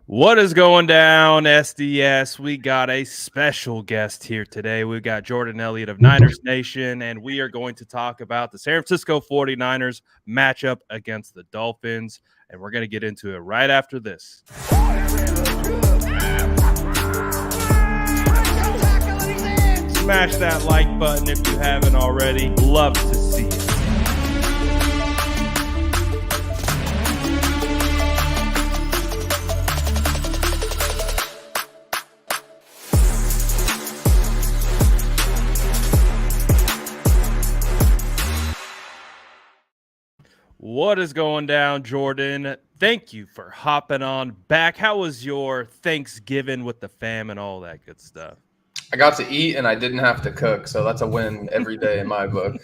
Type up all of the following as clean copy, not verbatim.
What is going down, SDS? We got a special guest here today. We've got Jordan Elliott of Niners Nation, and we are going to talk about the San Francisco 49ers matchup against the Dolphins, and we're going to get into it right after this. Smash that like button if you haven't already. Love to see it. What is going down, Jordan? Thank you for hopping on back. How was your Thanksgiving with the fam and all that good stuff? I got to eat and I didn't have to cook, so that's a win every day in my book.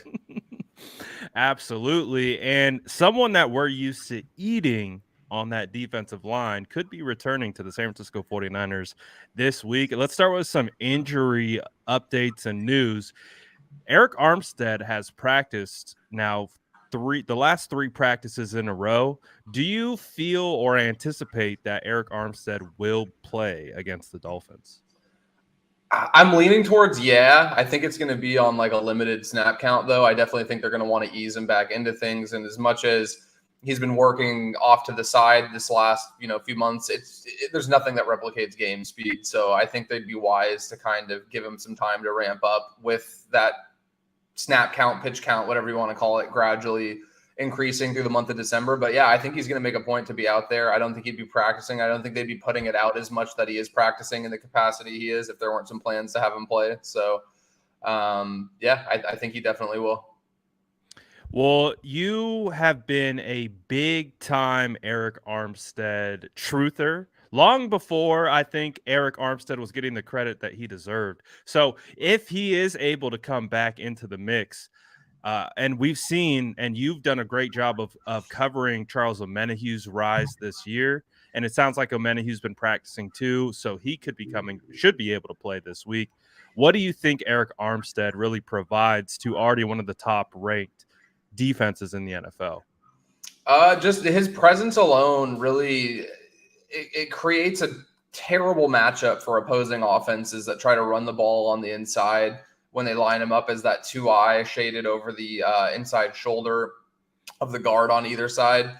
Absolutely. And someone that we're used to eating on that defensive line could be returning to the San Francisco 49ers this week. Let's start with some injury updates and news. Eric Armstead has practiced now the last three practices in a row. Do you feel or anticipate that Eric Armstead will play against the Dolphins? I'm leaning towards I think it's going to be on like a limited snap count, though. I definitely think they're going to want to ease him back into things. And as much as he's been working off to the side this last few months, there's nothing that replicates game speed. So I think they'd be wise to kind of give him some time to ramp up with that snap count, pitch count, whatever you want to call it, gradually increasing through the month of December. But yeah, I think he's going to make a point to be out there. I don't think he'd be practicing. I don't think they'd be putting it out as much that he is practicing in the capacity he is if there weren't some plans to have him play. So I think he definitely will. Well, you have been a big time Eric Armstead truther long before I think Eric Armstead was getting the credit that he deserved. So if he is able to come back into the mix, and we've seen, and you've done a great job of covering Charles Omenihu's rise this year, and it sounds like Omenihu's been practicing too, so he should be able to play this week. What do you think Eric Armstead really provides to already one of the top ranked defenses in the NFL? Just his presence alone really it creates a terrible matchup for opposing offenses that try to run the ball on the inside when they line him up as that 2-eye shaded over the inside shoulder of the guard on either side.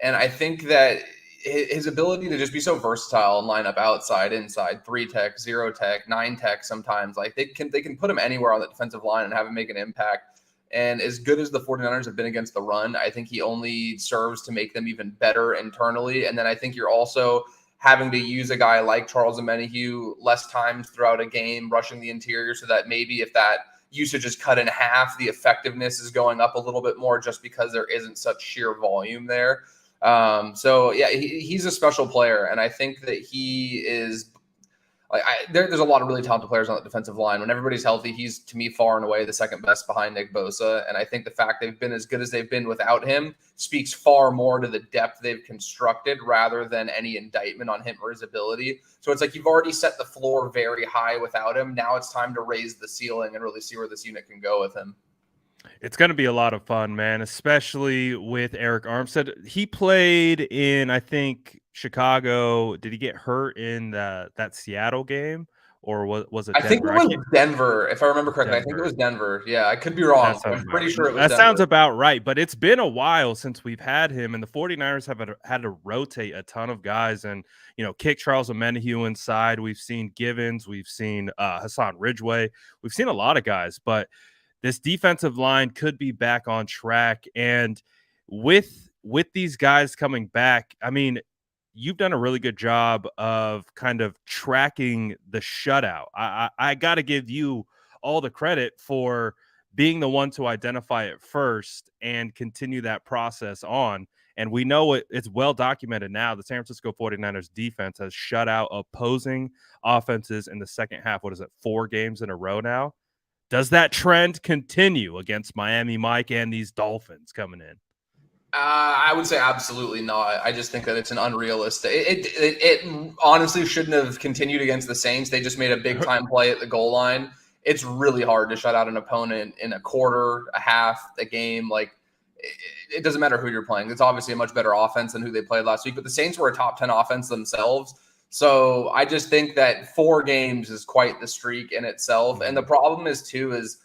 And I think that his ability to just be so versatile and line up outside, inside, 3-tech, 0-tech, 9-tech sometimes, like they can put him anywhere on the defensive line and have him make an impact. And as good as the 49ers have been against the run, I think he only serves to make them even better internally. And then I think you're also having to use a guy like Charles Omenihu less times throughout a game, rushing the interior, so that maybe if that usage is cut in half, the effectiveness is going up a little bit more just because there isn't such sheer volume there. He's a special player, and I think that he is there's a lot of really talented players on the defensive line. When everybody's healthy, he's, to me, far and away the second best behind Nick Bosa. And I think the fact they've been as good as they've been without him speaks far more to the depth they've constructed rather than any indictment on him or his ability. So it's like you've already set the floor very high without him. Now it's time to raise the ceiling and really see where this unit can go with him. It's going to be a lot of fun, man, especially with Eric Armstead. He played in, I think, Chicago. Did he get hurt in that Seattle game, or was it Denver? I think it was Denver, if I remember correctly. Denver. I think it was Denver. Yeah, I could be wrong. I'm pretty sure it was Denver. Sounds about right, but it's been a while since we've had him, and the 49ers have had to rotate a ton of guys and, kick Charles Omenihu inside. We've seen Givens. We've seen Hassan Ridgeway. We've seen a lot of guys, but this defensive line could be back on track. And with these guys coming back, I mean, you've done a really good job of kind of tracking the shutout. I got to give you all the credit for being the one to identify it first and continue that process on. And we know it's well documented now. The San Francisco 49ers defense has shut out opposing offenses in the second half. What is it, 4 games in a row now? Does that trend continue against Miami Mike and these Dolphins coming in? I would say absolutely not. I just think that it's an unrealistic. It honestly shouldn't have continued against the Saints. They just made a big time play at the goal line. It's really hard to shut out an opponent in a quarter, a half, a game. Like it doesn't matter who you're playing. It's obviously a much better offense than who they played last week. But the Saints were a top 10 offense themselves. So I just think that 4 games is quite the streak in itself. Mm-hmm. And the problem is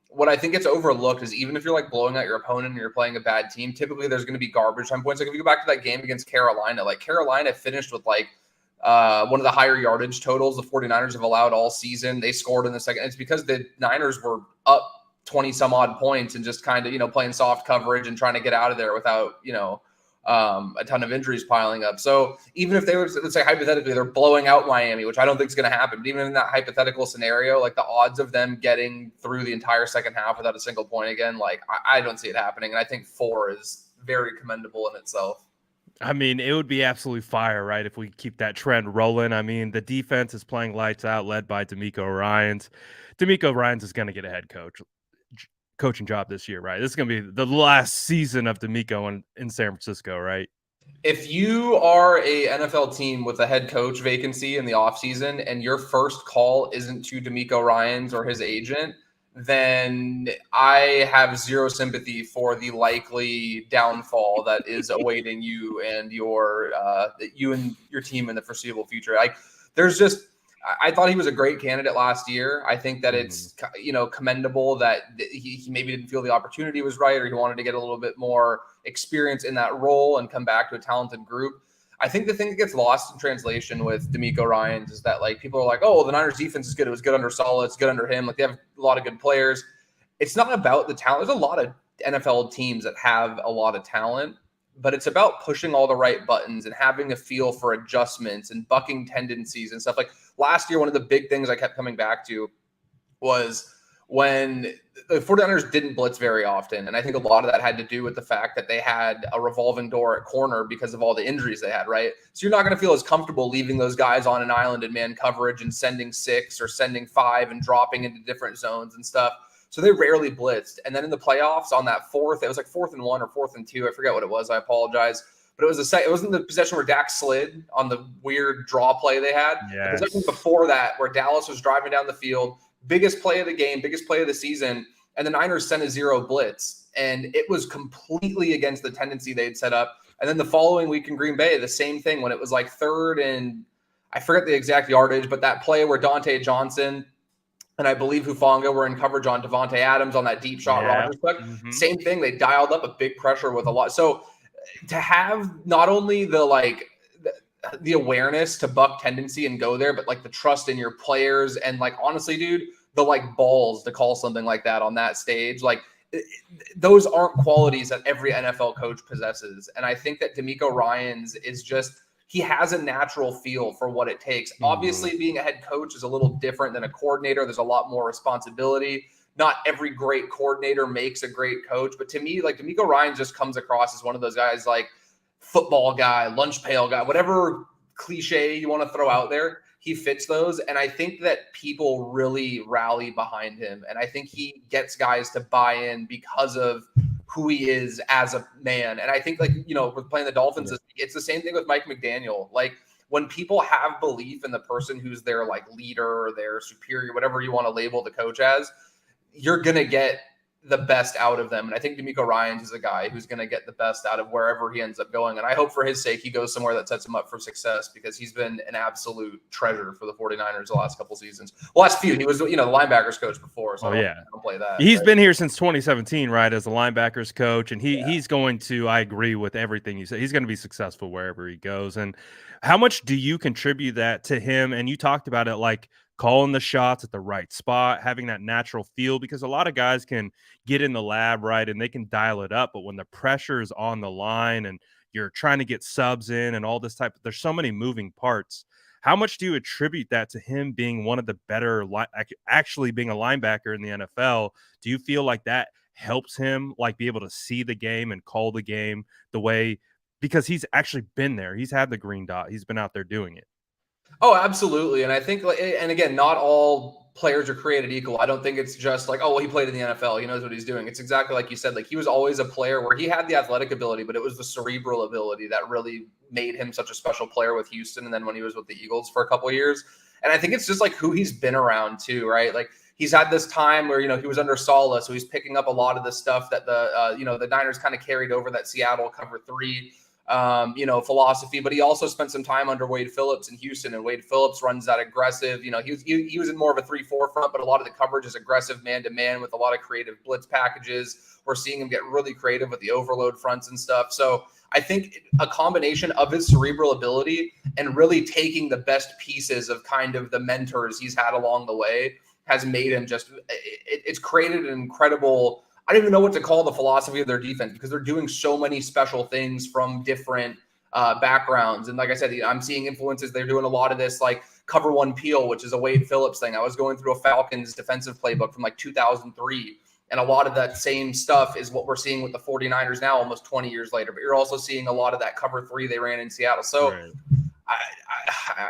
what I think gets overlooked is even if you're like blowing out your opponent and you're playing a bad team, typically there's going to be garbage time points. Like if you go back to that game against Carolina, like Carolina finished with like one of the higher yardage totals the 49ers have allowed all season. They scored in the second. It's because the Niners were up 20 some odd points and just kind of, playing soft coverage and trying to get out of there without, a ton of injuries piling up. So even if they were, let's say hypothetically, they're blowing out Miami, which I don't think is going to happen, but even in that hypothetical scenario, like the odds of them getting through the entire second half without a single point again, like I don't see it happening. And I think 4 is very commendable in itself. I mean, it would be absolutely fire, right, if we keep that trend rolling. I mean, the defense is playing lights out, led by DeMeco Ryans. DeMeco Ryans is going to get a head coaching job this year, right? This is going to be the last season of DeMeco in San Francisco, right? If you are a NFL team with a head coach vacancy in the offseason and your first call isn't to DeMeco Ryans or his agent, then I have zero sympathy for the likely downfall that is awaiting you and your team in the foreseeable future. Like, I thought he was a great candidate last year. I think that it's commendable that he maybe didn't feel the opportunity was right, or he wanted to get a little bit more experience in that role and come back to a talented group. I think the thing that gets lost in translation with DeMeco Ryans is that like people are like, oh, the Niners defense is good. It was good under Saleh. It's good under him. Like they have a lot of good players. It's not about the talent. There's a lot of NFL teams that have a lot of talent, but it's about pushing all the right buttons and having a feel for adjustments and bucking tendencies and stuff. Like last year, one of the big things I kept coming back to was when the 49ers didn't blitz very often. And I think a lot of that had to do with the fact that they had a revolving door at corner because of all the injuries they had, right? So you're not going to feel as comfortable leaving those guys on an island in man coverage and sending 6 or sending 5 and dropping into different zones and stuff. So they rarely blitzed. And then in the playoffs on that fourth, it was like 4th and 1 or 4th and 2. I forget what it was. I apologize. But it wasn't the possession where Dak slid on the weird draw play they had. Yes. The possession before that where Dallas was driving down the field, biggest play of the game, biggest play of the season, and the Niners sent a 0 blitz. And it was completely against the tendency they'd set up. And then the following week in Green Bay, the same thing when it was like 3rd and I forget the exact yardage, but that play where Dante Johnson and I believe Hufanga were in coverage on Devontae Adams on that deep shot Rodgers took. Mm-hmm. Same thing. They dialed up a big pressure with a lot. So to have not only the awareness to buck tendency and go there, but like the trust in your players and like, honestly, dude, the like balls to call something like that on that stage, like those aren't qualities that every NFL coach possesses. And I think that DeMeco Ryans is he has a natural feel for what it takes. Mm-hmm. Obviously, being a head coach is a little different than a coordinator. There's a lot more responsibility. Not every great coordinator makes a great coach. But to me, like DeMeco Ryans just comes across as one of those guys like football guy, lunch pail guy, whatever cliche you want to throw out there. He fits those. And I think that people really rally behind him. And I think he gets guys to buy in because of who he is as a man. And I think with playing the Dolphins, it's the same thing with Mike McDaniel. Like when people have belief in the person who's their like leader or their superior, whatever you want to label the coach as, you're going to get the best out of them. And I think DeMeco Ryans is a guy who's going to get the best out of wherever he ends up going. And I hope for his sake, he goes somewhere that sets him up for success because he's been an absolute treasure for the 49ers the last couple seasons. Well, last few, he was, the linebackers coach before. So I don't play that. He's been here since 2017, right? As a linebackers coach. And he's going to, I agree with everything you said. He's going to be successful wherever he goes. And how much do you contribute that to him? And you talked about it like calling the shots at the right spot, having that natural feel, because a lot of guys can get in the lab, right, and they can dial it up. But when the pressure is on the line and you're trying to get subs in and all this there's so many moving parts. How much do you attribute that to him being one of the better, actually being a linebacker in the NFL? Do you feel like that helps him like be able to see the game and call the game the way, because he's actually been there. He's had the green dot. He's been out there doing it. Oh, absolutely. And I think, and again, not all players are created equal. I don't think it's just like, oh, well, he played in the NFL. He knows what he's doing. It's exactly like you said. Like he was always a player where he had the athletic ability, but it was the cerebral ability that really made him such a special player with Houston. And then when he was with the Eagles for a couple of years. And I think it's just like who he's been around too, right? Like he's had this time where, he was under Saleh. So he's picking up a lot of the stuff that the Niners kind of carried over that Seattle cover 3. philosophy, but he also spent some time under Wade Phillips in Houston, and Wade Phillips runs that aggressive, he was in more of a 3-4 front, but a lot of the coverage is aggressive man-to-man with a lot of creative blitz packages. We're seeing him get really creative with the overload fronts and stuff. So I think a combination of his cerebral ability and really taking the best pieces of kind of the mentors he's had along the way has made him it's created an incredible, I don't even know what to call the philosophy of their defense, because they're doing so many special things from different backgrounds. And like I said, I'm seeing influences. They're doing a lot of this like cover one peel, which is a Wade Phillips thing. I was going through a Falcons defensive playbook from like 2003. And a lot of that same stuff is what we're seeing with the 49ers now, almost 20 years later. But you're also seeing a lot of that cover three they ran in Seattle. So right.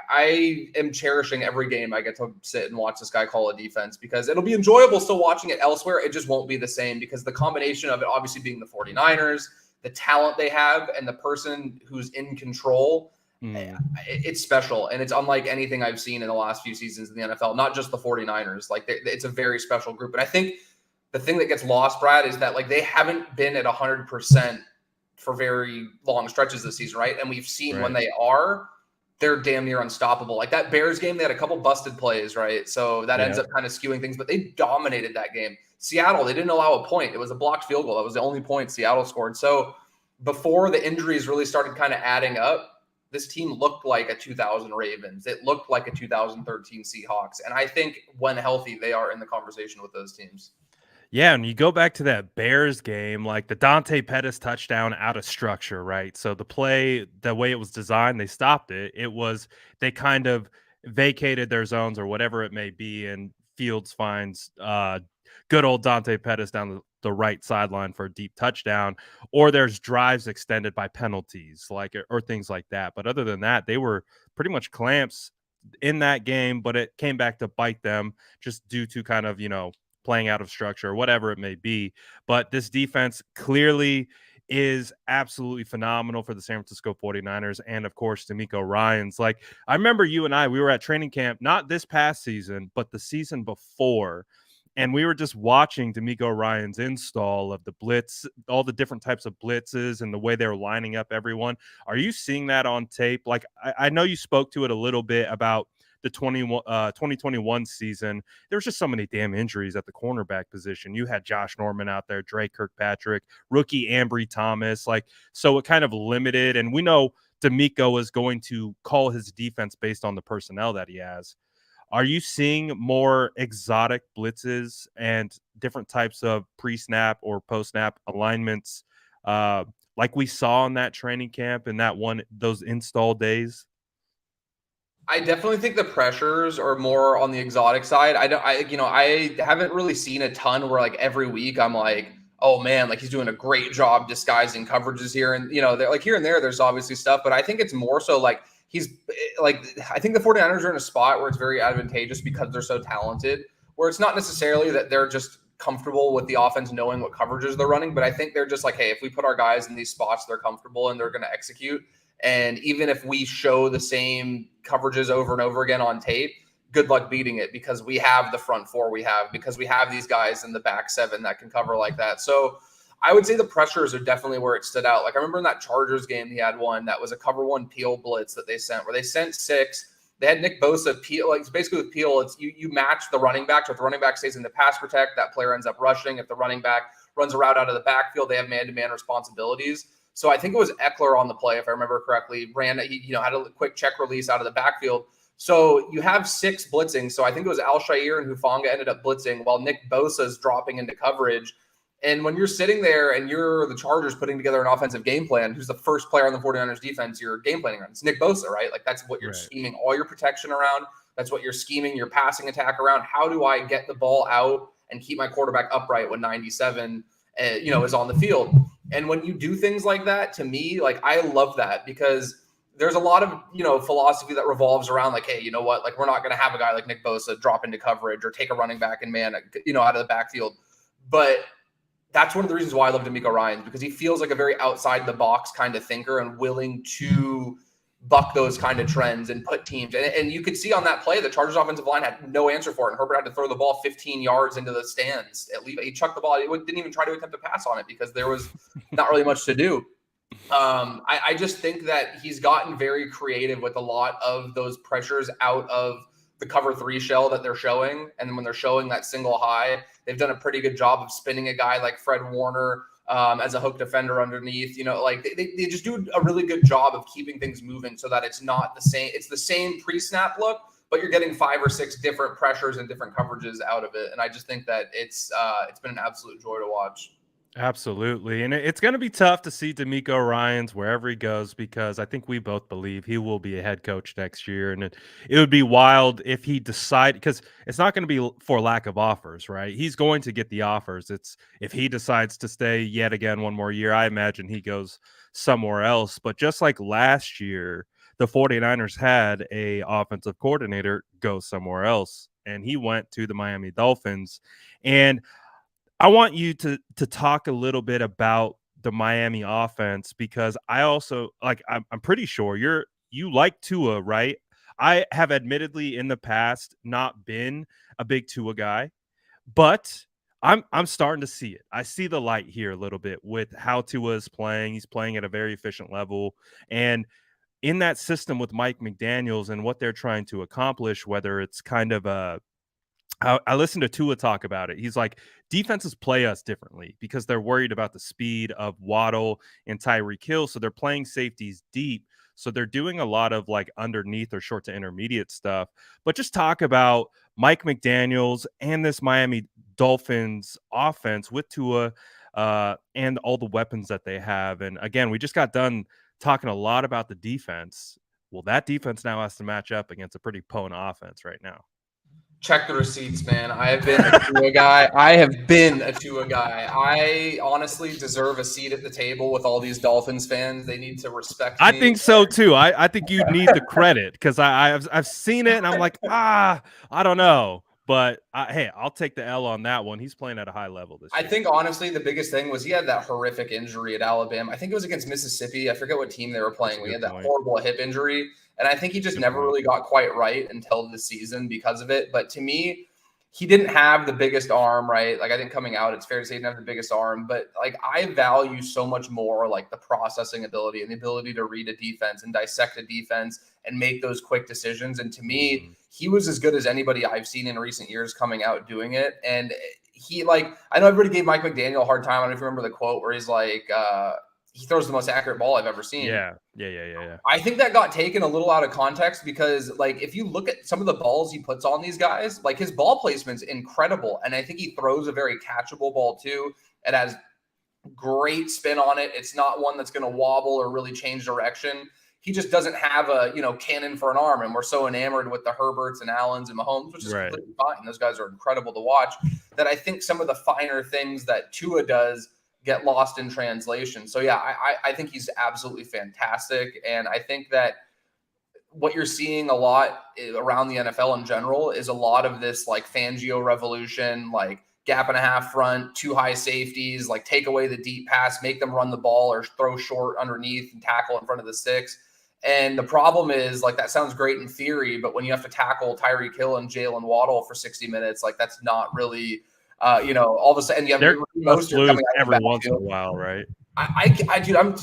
I am cherishing every game I get to sit and watch this guy call a defense, because it'll be enjoyable still watching it elsewhere. It just won't be the same, because the combination of it obviously being the 49ers, the talent they have, and the person who's in control, it's special. And it's unlike anything I've seen in the last few seasons in the NFL, not just the 49ers. Like it's a very special group. And I think the thing that gets lost, Brad, is that like they haven't been at 100% for very long stretches this season, right? And we've seen when they are, they're damn near unstoppable. Like that Bears game, they had a couple busted plays, right? So that ends up kind of skewing things, but they dominated that game. Seattle, they didn't allow a point. It was a blocked field goal. That was the only point Seattle scored. So before the injuries really started kind of adding up, this team looked like a 2000 Ravens. It looked like a 2013 Seahawks. And I think when healthy, they are in the conversation with those teams. Yeah, and you go back to that Bears game, like the Dante Pettis touchdown out of structure, right? So the play, the way it was designed, they stopped it. It was, they kind of vacated their zones or whatever it may be, and Fields finds good old Dante Pettis down the right sideline for a deep touchdown, or there's drives extended by penalties, like, or things like that. But other than that, they were pretty much clamps in that game, but it came back to bite them just due to kind of, playing out of structure or whatever it may be. But this defense clearly is absolutely phenomenal for the San Francisco 49ers. And of course, DeMeco Ryans. Like, I remember you and we were at training camp, not this past season, but the season before. And we were just watching DeMeco Ryans' install of the blitz, all the different types of blitzes and the way they were lining up everyone. Are you seeing that on tape? Like, I know you spoke to it a little bit about the 2021 season. There was just so many damn injuries at the cornerback position. You had Josh Norman out there, Drake Kirkpatrick, rookie Ambry Thomas. Like, so it kind of limited. And we know DeMeco is going to call his defense based on the personnel that he has. Are you seeing more exotic blitzes and different types of pre-snap or post-snap alignments like we saw in that training camp and those install days? I definitely think the pressures are more on the exotic side. I haven't really seen a ton where like every week I'm like, oh man, like he's doing a great job disguising coverages here. And, they're like here and there's obviously stuff, but I think it's more so like I think the 49ers are in a spot where it's very advantageous because they're so talented, where it's not necessarily that they're just comfortable with the offense knowing what coverages they're running, but I think they're just like, hey, if we put our guys in these spots, they're comfortable and they're going to execute. And even if we show the same coverages over and over again on tape, good luck beating it, because we have the front four because we have these guys in the back seven that can cover like that. So I would say the pressures are definitely where it stood out. Like I remember in that Chargers game, he had one that was a cover one peel blitz that they sent, where they sent 6. They had Nick Bosa peel. Like basically with peel, it's you match the running back. So if the running back stays in the pass protect, that player ends up rushing. If the running back runs a route out of the backfield, they have man-to-man responsibilities. So I think it was Eckler on the play, if I remember correctly, had a quick check release out of the backfield. So you have 6 blitzing. So I think it was Al-Shaair and Hufanga ended up blitzing while Nick Bosa is dropping into coverage. And when you're sitting there and you're the Chargers putting together an offensive game plan, who's the first player on the 49ers defense you're game planning around? It's Nick Bosa, right? Like that's what you're scheming all your protection around. That's what you're scheming your passing attack around. How do I get the ball out and keep my quarterback upright when 97 is on the field? And when you do things like that, to me, like I love that, because there's a lot of, philosophy that revolves around like, hey, you know what? Like we're not going to have a guy like Nick Bosa drop into coverage or take a running back and man, out of the backfield. But that's one of the reasons why I love DeMeco Ryans, because he feels like a very outside the box kind of thinker and willing to buck those kind of trends and put teams. And you could see on that play, the Chargers offensive line had no answer for it. And Herbert had to throw the ball 15 yards into the stands. He chucked the ball. He didn't even try to attempt to pass on it because there was not really much to do. I just think that he's gotten very creative with a lot of those pressures out of the cover three shell that they're showing. And when they're showing that single high, they've done a pretty good job of spinning a guy like Fred Warner as a hook defender underneath. You know, like they just do a really good job of keeping things moving so that it's not the same. It's the same pre-snap look, but you're getting 5 or 6 different pressures and different coverages out of it. And I just think that it's been an absolute joy to watch. Absolutely. And it's going to be tough to see D'Amico Ryans wherever he goes because I think we both believe he will be a head coach next year. And it would be wild if he decided, because it's not going to be for lack of offers, right? He's going to get the offers. It's if he decides to stay yet again one more year, I imagine he goes somewhere else. But just like last year, the 49ers had a offensive coordinator go somewhere else, and he went to the Miami Dolphins. And I want you to talk a little bit about the Miami offense because I also like I'm pretty sure you like Tua, right? I have admittedly in the past not been a big Tua guy, but I'm starting to see it. I see the light here a little bit with how Tua is playing. He's playing at a very efficient level, and in that system with Mike McDaniels and what they're trying to accomplish, whether it's kind of a I listened to Tua talk about it. He's like, defenses play us differently because they're worried about the speed of Waddle and Tyreek Hill. So they're playing safeties deep. So they're doing a lot of like underneath or short to intermediate stuff. But just talk about Mike McDaniels and this Miami Dolphins offense with Tua and all the weapons that they have. And again, we just got done talking a lot about the defense. Well, that defense now has to match up against a pretty potent offense right now. Check the receipts, man. I have been a Tua guy. I have been a Tua guy. I honestly deserve a seat at the table with all these Dolphins fans. They need to respect I me. think so too. I think you need the credit because I've seen it and I'm like, I don't know. But hey, I'll take the L on that one. He's playing at a high level this I year. think honestly, the biggest thing was he had that horrific injury at Alabama. I think it was against Mississippi. I forget what team they were That's a playing. We good had that point. horrible hip injury. And I think he just Good never point. really got quite right until the season because of it. But to me, he didn't have the biggest arm, right? Like I think coming out, it's fair to say he didn't have the biggest arm, but like I value so much more like the processing ability and the ability to read a defense and dissect a defense and make those quick decisions. And to me, he was as good as anybody I've seen in recent years coming out doing it. And he like I know everybody gave Mike McDaniel a hard time. I don't know if you remember the quote where he's like, he throws the most accurate ball I've ever seen. Yeah. I think that got taken a little out of context because, like, if you look at some of the balls he puts on these guys, like his ball placement's incredible, and I think he throws a very catchable ball too. It has great spin on it. It's not one that's going to wobble or really change direction. He just doesn't have a cannon for an arm, and we're so enamored with the Herberts and Allens and Mahomes, which is Right. completely fine. Those guys are incredible to watch. That I think some of the finer things that Tua does get lost in translation. So yeah, I think he's absolutely fantastic, and I think that what you're seeing a lot around the NFL in general is a lot of this like Fangio revolution, like gap and a half front, 2 high safeties, like take away the deep pass, make them run the ball or throw short underneath and tackle in front of the sticks. And the problem is like that sounds great in theory, but when you have to tackle Tyreek Hill and Jalen Waddle for 60 minutes, like that's not really, all of a sudden you have They're most loose coming out of every the once in a backfield. while, right? Dude, I'm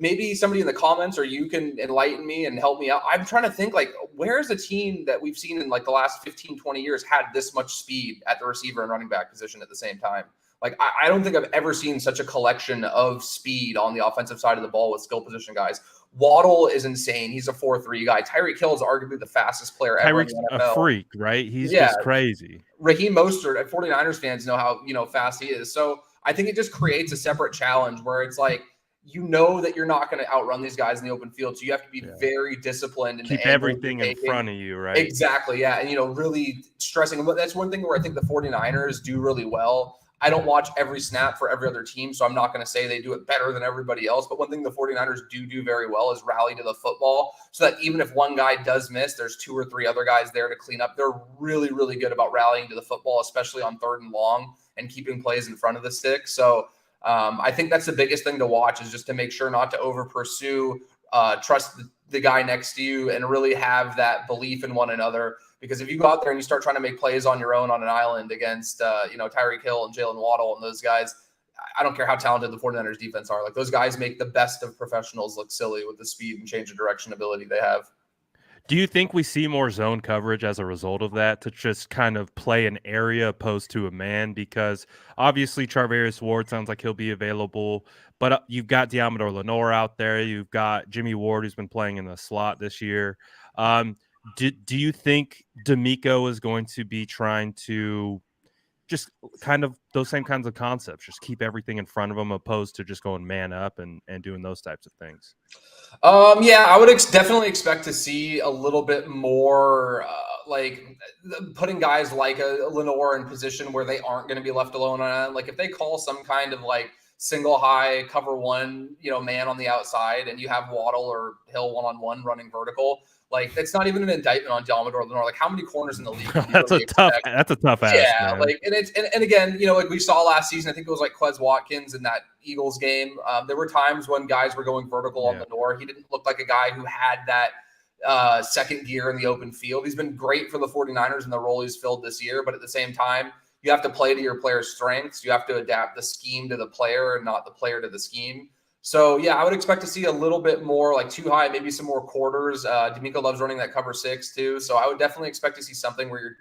maybe somebody in the comments or you can enlighten me and help me out. I'm trying to think like, where's a team that we've seen in like the last 15, 20 years had this much speed at the receiver and running back position at the same time? Like, I don't think I've ever seen such a collection of speed on the offensive side of the ball with skill position guys. Waddle is insane. He's a 4.3 guy. Tyreek Hill is arguably the fastest player ever in Tyreek's the a NFL. freak, right? He's Yeah. just crazy. Raheem Mostert, 49ers fans know how fast he is. So I think it just creates a separate challenge where it's like, that you're not going to outrun these guys in the open field. So you have to be very disciplined in the Keep angles you're everything in taking. front of you, right? Exactly. Yeah. And, really stressing. That's one thing where I think the 49ers do really well. I don't watch every snap for every other team, so I'm not going to say they do it better than everybody else. But one thing the 49ers do very well is rally to the football so that even if one guy does miss, there's 2 or 3 other guys there to clean up. They're really, really good about rallying to the football, especially on 3rd and long and keeping plays in front of the stick. So I think that's the biggest thing to watch is just to make sure not to over pursue, trust the guy next to you and really have that belief in one another. Because if you go out there and you start trying to make plays on your own on an island against, Tyreek Hill and Jalen Waddle and those guys, I don't care how talented the 49ers defense are. Like those guys make the best of professionals look silly with the speed and change of direction ability they have. Do you think we see more zone coverage as a result of that to just kind of play an area opposed to a man? Because obviously Charvarius Ward sounds like he'll be available, but you've got Diamador Lenore out there. You've got Jimmy Ward, who's been playing in the slot this year. Do you think D'Amico is going to be trying to just kind of those same kinds of concepts, just keep everything in front of them opposed to just going man up and doing those types of things? Yeah, I would definitely expect to see a little bit more like putting guys like a Lenore in position where they aren't going to be left alone on it. Like if they call some kind of like single high cover one, man on the outside, and you have Waddle or Hill one-on-one running vertical, like it's not even an indictment on Diamador Lenore. Like how many corners in the league? That's a tough ask. Yeah, man. like and again, like we saw last season, I think it was like Quez Watkins in that Eagles game. There were times when guys were going vertical on Lenore. He didn't look like a guy who had that second gear in the open field. He's been great for the 49ers in the role he's filled this year, but at the same time, you have to play to your player's strengths. You have to adapt the scheme to the player and not the player to the scheme. So, yeah, I would expect to see a little bit more like too high, maybe some more quarters. D'Amico loves running that cover 6 too. So I would definitely expect to see something where you're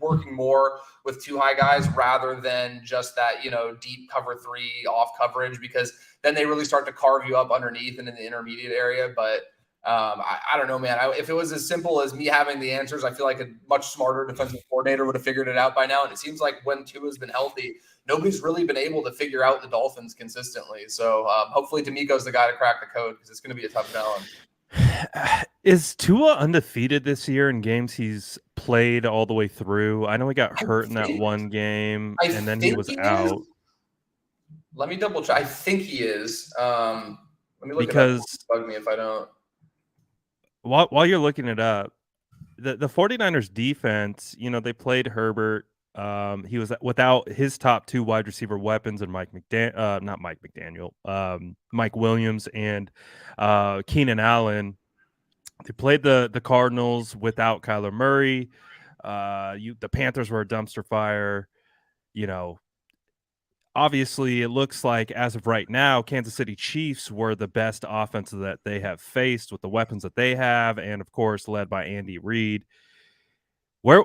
working more with too high guys rather than just that, deep cover 3 off coverage, because then they really start to carve you up underneath and in the intermediate area. But I don't know, man. If it was as simple as me having the answers, I feel like a much smarter defensive coordinator would have figured it out by now. And it seems like when Tua's been healthy, nobody's really been able to figure out the Dolphins consistently. So hopefully D'Amico's the guy to crack the code, because it's going to be a tough challenge. Is Tua undefeated this year in games he's played all the way through? I know he got hurt in that one game, and then he was out. Let me double check. I think he is. Let me look because it up. Bug me if I don't. While you're looking it up, the 49ers defense, they played Herbert. He was without his top 2 wide receiver weapons and Mike Williams and Keenan Allen. They played the Cardinals without Kyler Murray. The Panthers were a dumpster fire. Obviously, it looks like as of right now, Kansas City Chiefs were the best offense that they have faced with the weapons that they have, and of course, led by Andy Reid. Where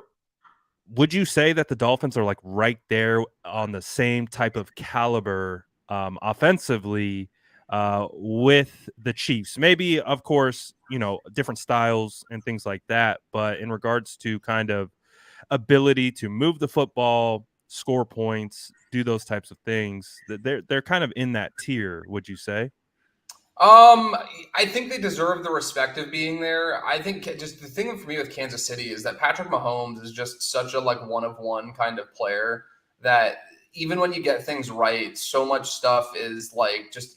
would you say that the Dolphins are like right there on the same type of caliber offensively with the Chiefs? Maybe, of course, different styles and things like that, but in regards to kind of ability to move the football, score points, do those types of things, they're kind of in that tier, would you say? I think they deserve the respect of being there. I think just the thing for me with Kansas City is that Patrick Mahomes is just such a like one-of-one kind of player that even when you get things right, so much stuff is like just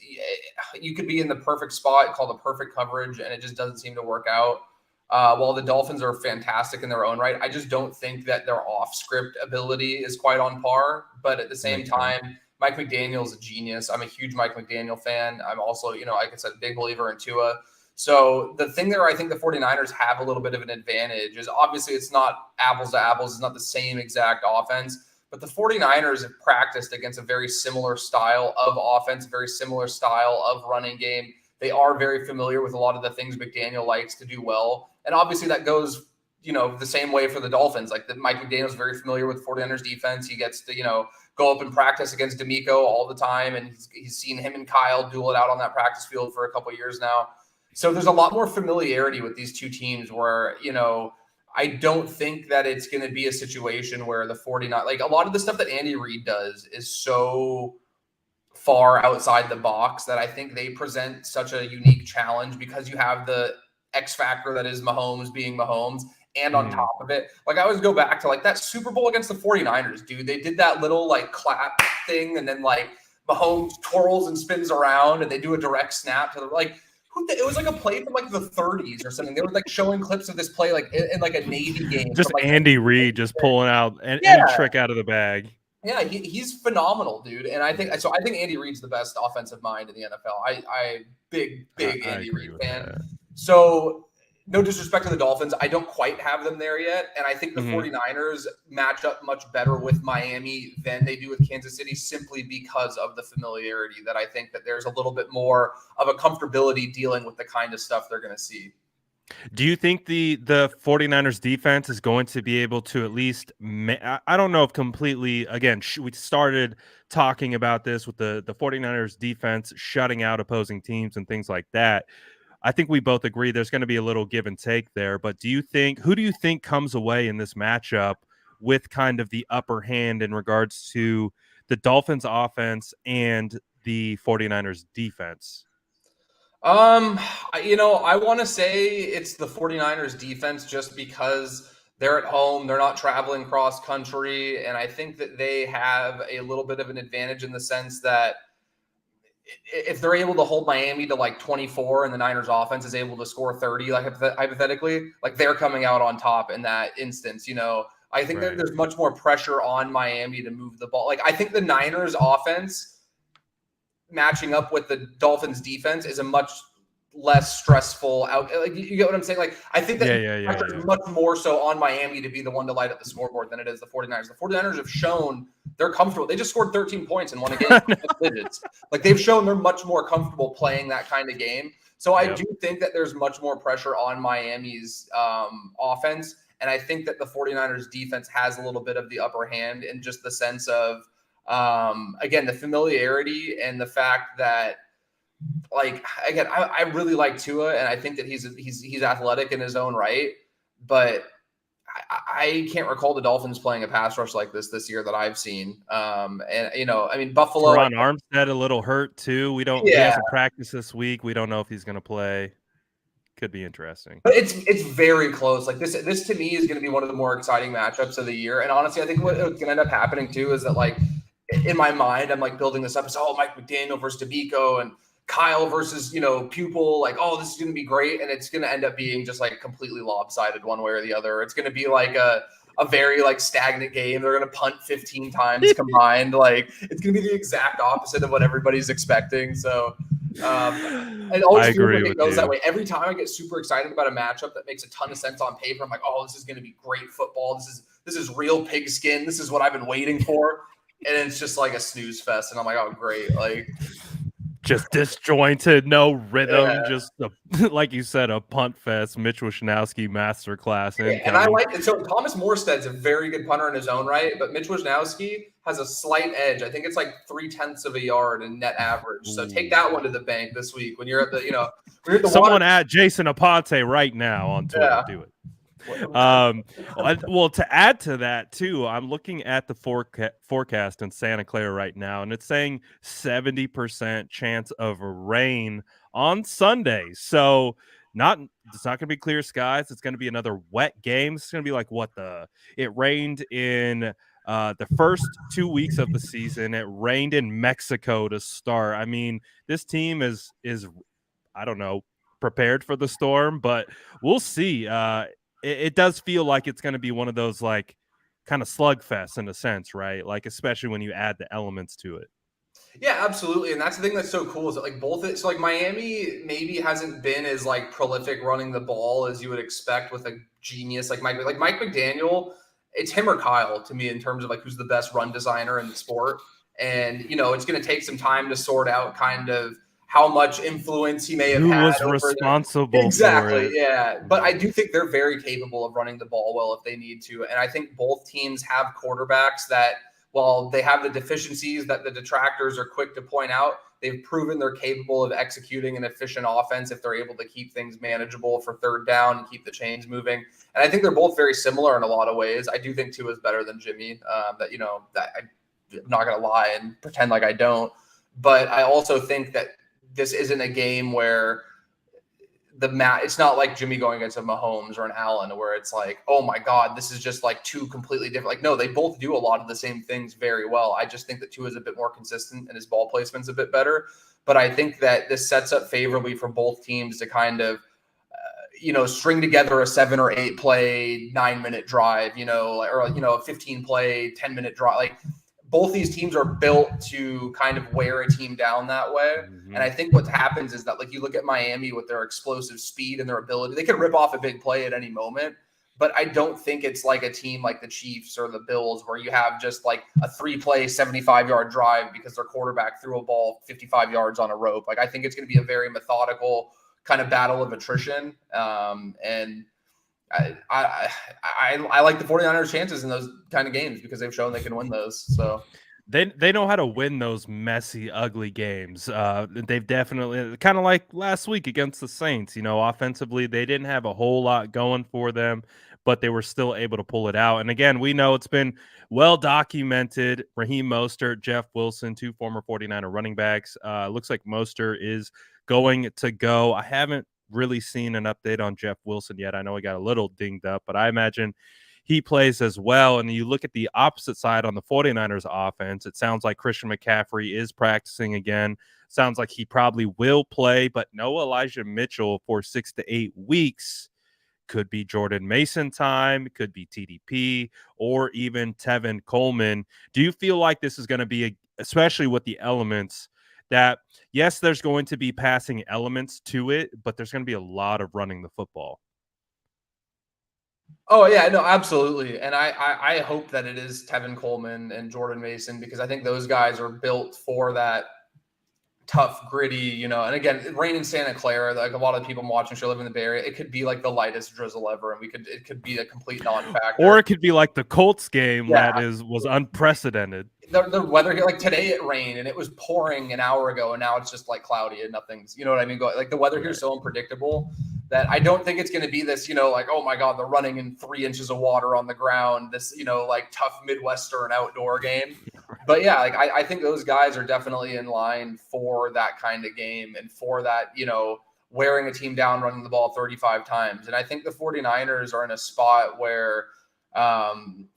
you could be in the perfect spot, called the perfect coverage, and it just doesn't seem to work out. While the Dolphins are fantastic in their own right, I just don't think that their off-script ability is quite on par. But at the same time, Mike McDaniel's a genius. I'm a huge Mike McDaniel fan. I'm also, like I said, a big believer in Tua. So the thing there, I think the 49ers have a little bit of an advantage is obviously it's not apples to apples. It's not the same exact offense. But the 49ers have practiced against a very similar style of offense, very similar style of running game. They are very familiar with a lot of the things McDaniel likes to do well. And obviously that goes, the same way for the Dolphins. Like Mike McDaniel's very familiar with 49ers defense. He gets to, go up and practice against D'Amico all the time. And he's seen him and Kyle duel it out on that practice field for a couple of years now. So there's a lot more familiarity with these two teams where, I don't think that it's going to be a situation where the 49, like a lot of the stuff that Andy Reid does is so far outside the box that I think they present such a unique challenge because you have the X factor that is Mahomes being Mahomes. And on top of it, like I always go back to like that Super Bowl against the 49ers, dude. They did that little like clap thing and then like Mahomes twirls and spins around and they do a direct snap to the it was like a play from like the 30s or something. They were like showing clips of this play like in like a Navy game. Just from, like, Andy Reid just pulling out any trick out of the bag. Yeah, he's phenomenal, dude. And I think Andy Reid's the best offensive mind in the NFL. I big Andy Reid fan. That. So no disrespect to the Dolphins, I don't quite have them there yet. And I think the Mhm. 49ers match up much better with Miami than they do with Kansas City, simply because of the familiarity, that I think that there's a little bit more of a comfortability dealing with the kind of stuff they're going to see. Do you think the 49ers defense is going to be able to at least I don't know if completely, again, we started talking about this with the 49ers defense shutting out opposing teams and things like that. I think we both agree there's going to be a little give and take there, but who do you think comes away in this matchup with kind of the upper hand in regards to the Dolphins offense and the 49ers defense? I want to say it's the 49ers defense, just because they're at home, they're not traveling cross country, and I think that they have a little bit of an advantage in the sense that if they're able to hold Miami to like 24 and the Niners offense is able to score 30, like hypothetically, like they're coming out on top in that instance. I think that Right. there's much more pressure on Miami to move the ball. Like, I think the Niners offense matching up with the Dolphins defense is a much less stressful out. Like, you get what I'm saying? Like, I think that pressure is much more so on Miami to be the one to light up the scoreboard than it is the 49ers. The 49ers have shown they're comfortable. They just scored 13 points and won a game. Digits. Like, they've shown they're much more comfortable playing that kind of game. So I do think that there's much more pressure on Miami's offense. And I think that the 49ers defense has a little bit of the upper hand in just the sense of, again, the familiarity and the fact that, like, again, I really like Tua, and I think that he's athletic in his own right, but I can't recall the Dolphins playing a pass rush like this year that I've seen. Buffalo. Teron Armstead a little hurt too. He hasn't practiced this week. We don't know if he's going to play. Could be interesting. But it's very close. Like, this to me is going to be one of the more exciting matchups of the year. And honestly, I think what's going to end up happening too is that, like, in my mind, I'm like building this up as, Mike McDaniel versus DeMeco and Kyle versus, Pupil, like, this is going to be great. And it's going to end up being just like completely lopsided one way or the other. It's going to be like a very like stagnant game. They're going to punt 15 times combined. Like, it's going to be the exact opposite of what everybody's expecting. So it always feels like it goes that way. Every time I get super excited about a matchup that makes a ton of sense on paper, I'm like, this is going to be great football. This is real pigskin. This is what I've been waiting for. And it's just like a snooze fest. And I'm like, great. Like, just disjointed, no rhythm, just like you said, a punt fest. Mitch Wishnowsky masterclass. And I like it. So Thomas Morstead's a very good punter in his own right, but Mitch Wishnowsky has a slight edge. I think it's like 0.3 of a yard in net average. So take that one to the bank this week when you're at the someone at Jason Aponte right now on Twitter. Do it. Well, to add to that too, I'm looking at the forecast in Santa Clara right now, and it's saying 70% chance of rain on Sunday. So it's not going to be clear skies. It's going to be another wet game. It's going to be like it rained in the first 2 weeks of the season. It rained in Mexico to start. I mean, this team is I don't know, prepared for the storm, but we'll see. It does feel like it's going to be one of those like kind of slugfests in a sense, right? Like, especially when you add the elements to it. Yeah, absolutely. And that's the thing that's so cool is that, like, so like Miami maybe hasn't been as like prolific running the ball as you would expect with a genius like Mike McDaniel. It's him or Kyle to me in terms of like who's the best run designer in the sport. And, it's going to take some time to sort out kind of how much influence he may have had. Who was responsible exactly, for it. Yeah. But I do think they're very capable of running the ball well if they need to. And I think both teams have quarterbacks that, while they have the deficiencies that the detractors are quick to point out, they've proven they're capable of executing an efficient offense if they're able to keep things manageable for third down and keep the chains moving. And I think they're both very similar in a lot of ways. I do think Tua is better than Jimmy. That I'm not going to lie and pretend like I don't. But I also think that this isn't a game where it's not like Jimmy going against a Mahomes or an Allen where it's like, oh my God, this is just like two completely different. Like, no, they both do a lot of the same things very well. I just think that Tua is a bit more consistent and his ball placement's a bit better. But I think that this sets up favorably for both teams to kind of, string together a 7 or 8 play, 9-minute drive, or a 15 play, 10-minute drive. Like, both these teams are built to kind of wear a team down that way. Mm-hmm. And I think what happens is that, like, you look at Miami with their explosive speed and their ability, they could rip off a big play at any moment. But I don't think it's like a team like the Chiefs or the Bills where you have just like a 3-play, 75-yard drive because their quarterback threw a ball 55 yards on a rope. Like, I think it's going to be a very methodical kind of battle of attrition. And I like the 49ers' chances in those kind of games because they've shown they can win those. So they know how to win those messy, ugly games. They've definitely, kind of like last week against the Saints. Offensively, they didn't have a whole lot going for them, but they were still able to pull it out. And again, we know it's been well documented. Raheem Mostert, Jeff Wilson, two former 49er running backs. Looks like Mostert is going to go. I haven't really seen an update on Jeff Wilson yet. I know he got a little dinged up, but I imagine he plays as well. And you look at the opposite side on the 49ers offense, it sounds like Christian McCaffrey is practicing again. Sounds like he probably will play, but no Elijah Mitchell for 6 to 8 weeks. Could be Jordan Mason time, could be TDP, or even Tevin Coleman. Do you feel like this is going to be, especially with the elements, that yes, there's going to be passing elements to it, but there's going to be a lot of running the football? Oh yeah, no, absolutely. And I hope that it is Tevin Coleman and Jordan Mason, because I think those guys are built for that tough, gritty, and again, rain in Santa Clara, like a lot of people watching show live in the Bay Area, it could be like the lightest drizzle ever, and it could be a complete non-factor. Or it could be like the Colts game that was unprecedented. The weather here, like today it rained and it was pouring an hour ago, and now it's just like cloudy and nothing's, you know what I mean? Like the weather here is so unpredictable that I don't think it's going to be this, like, oh my God, they're running in 3 inches of water on the ground, this, like tough Midwestern outdoor game. But yeah, like I think those guys are definitely in line for that kind of game and for that, wearing a team down, running the ball 35 times. And I think the 49ers are in a spot where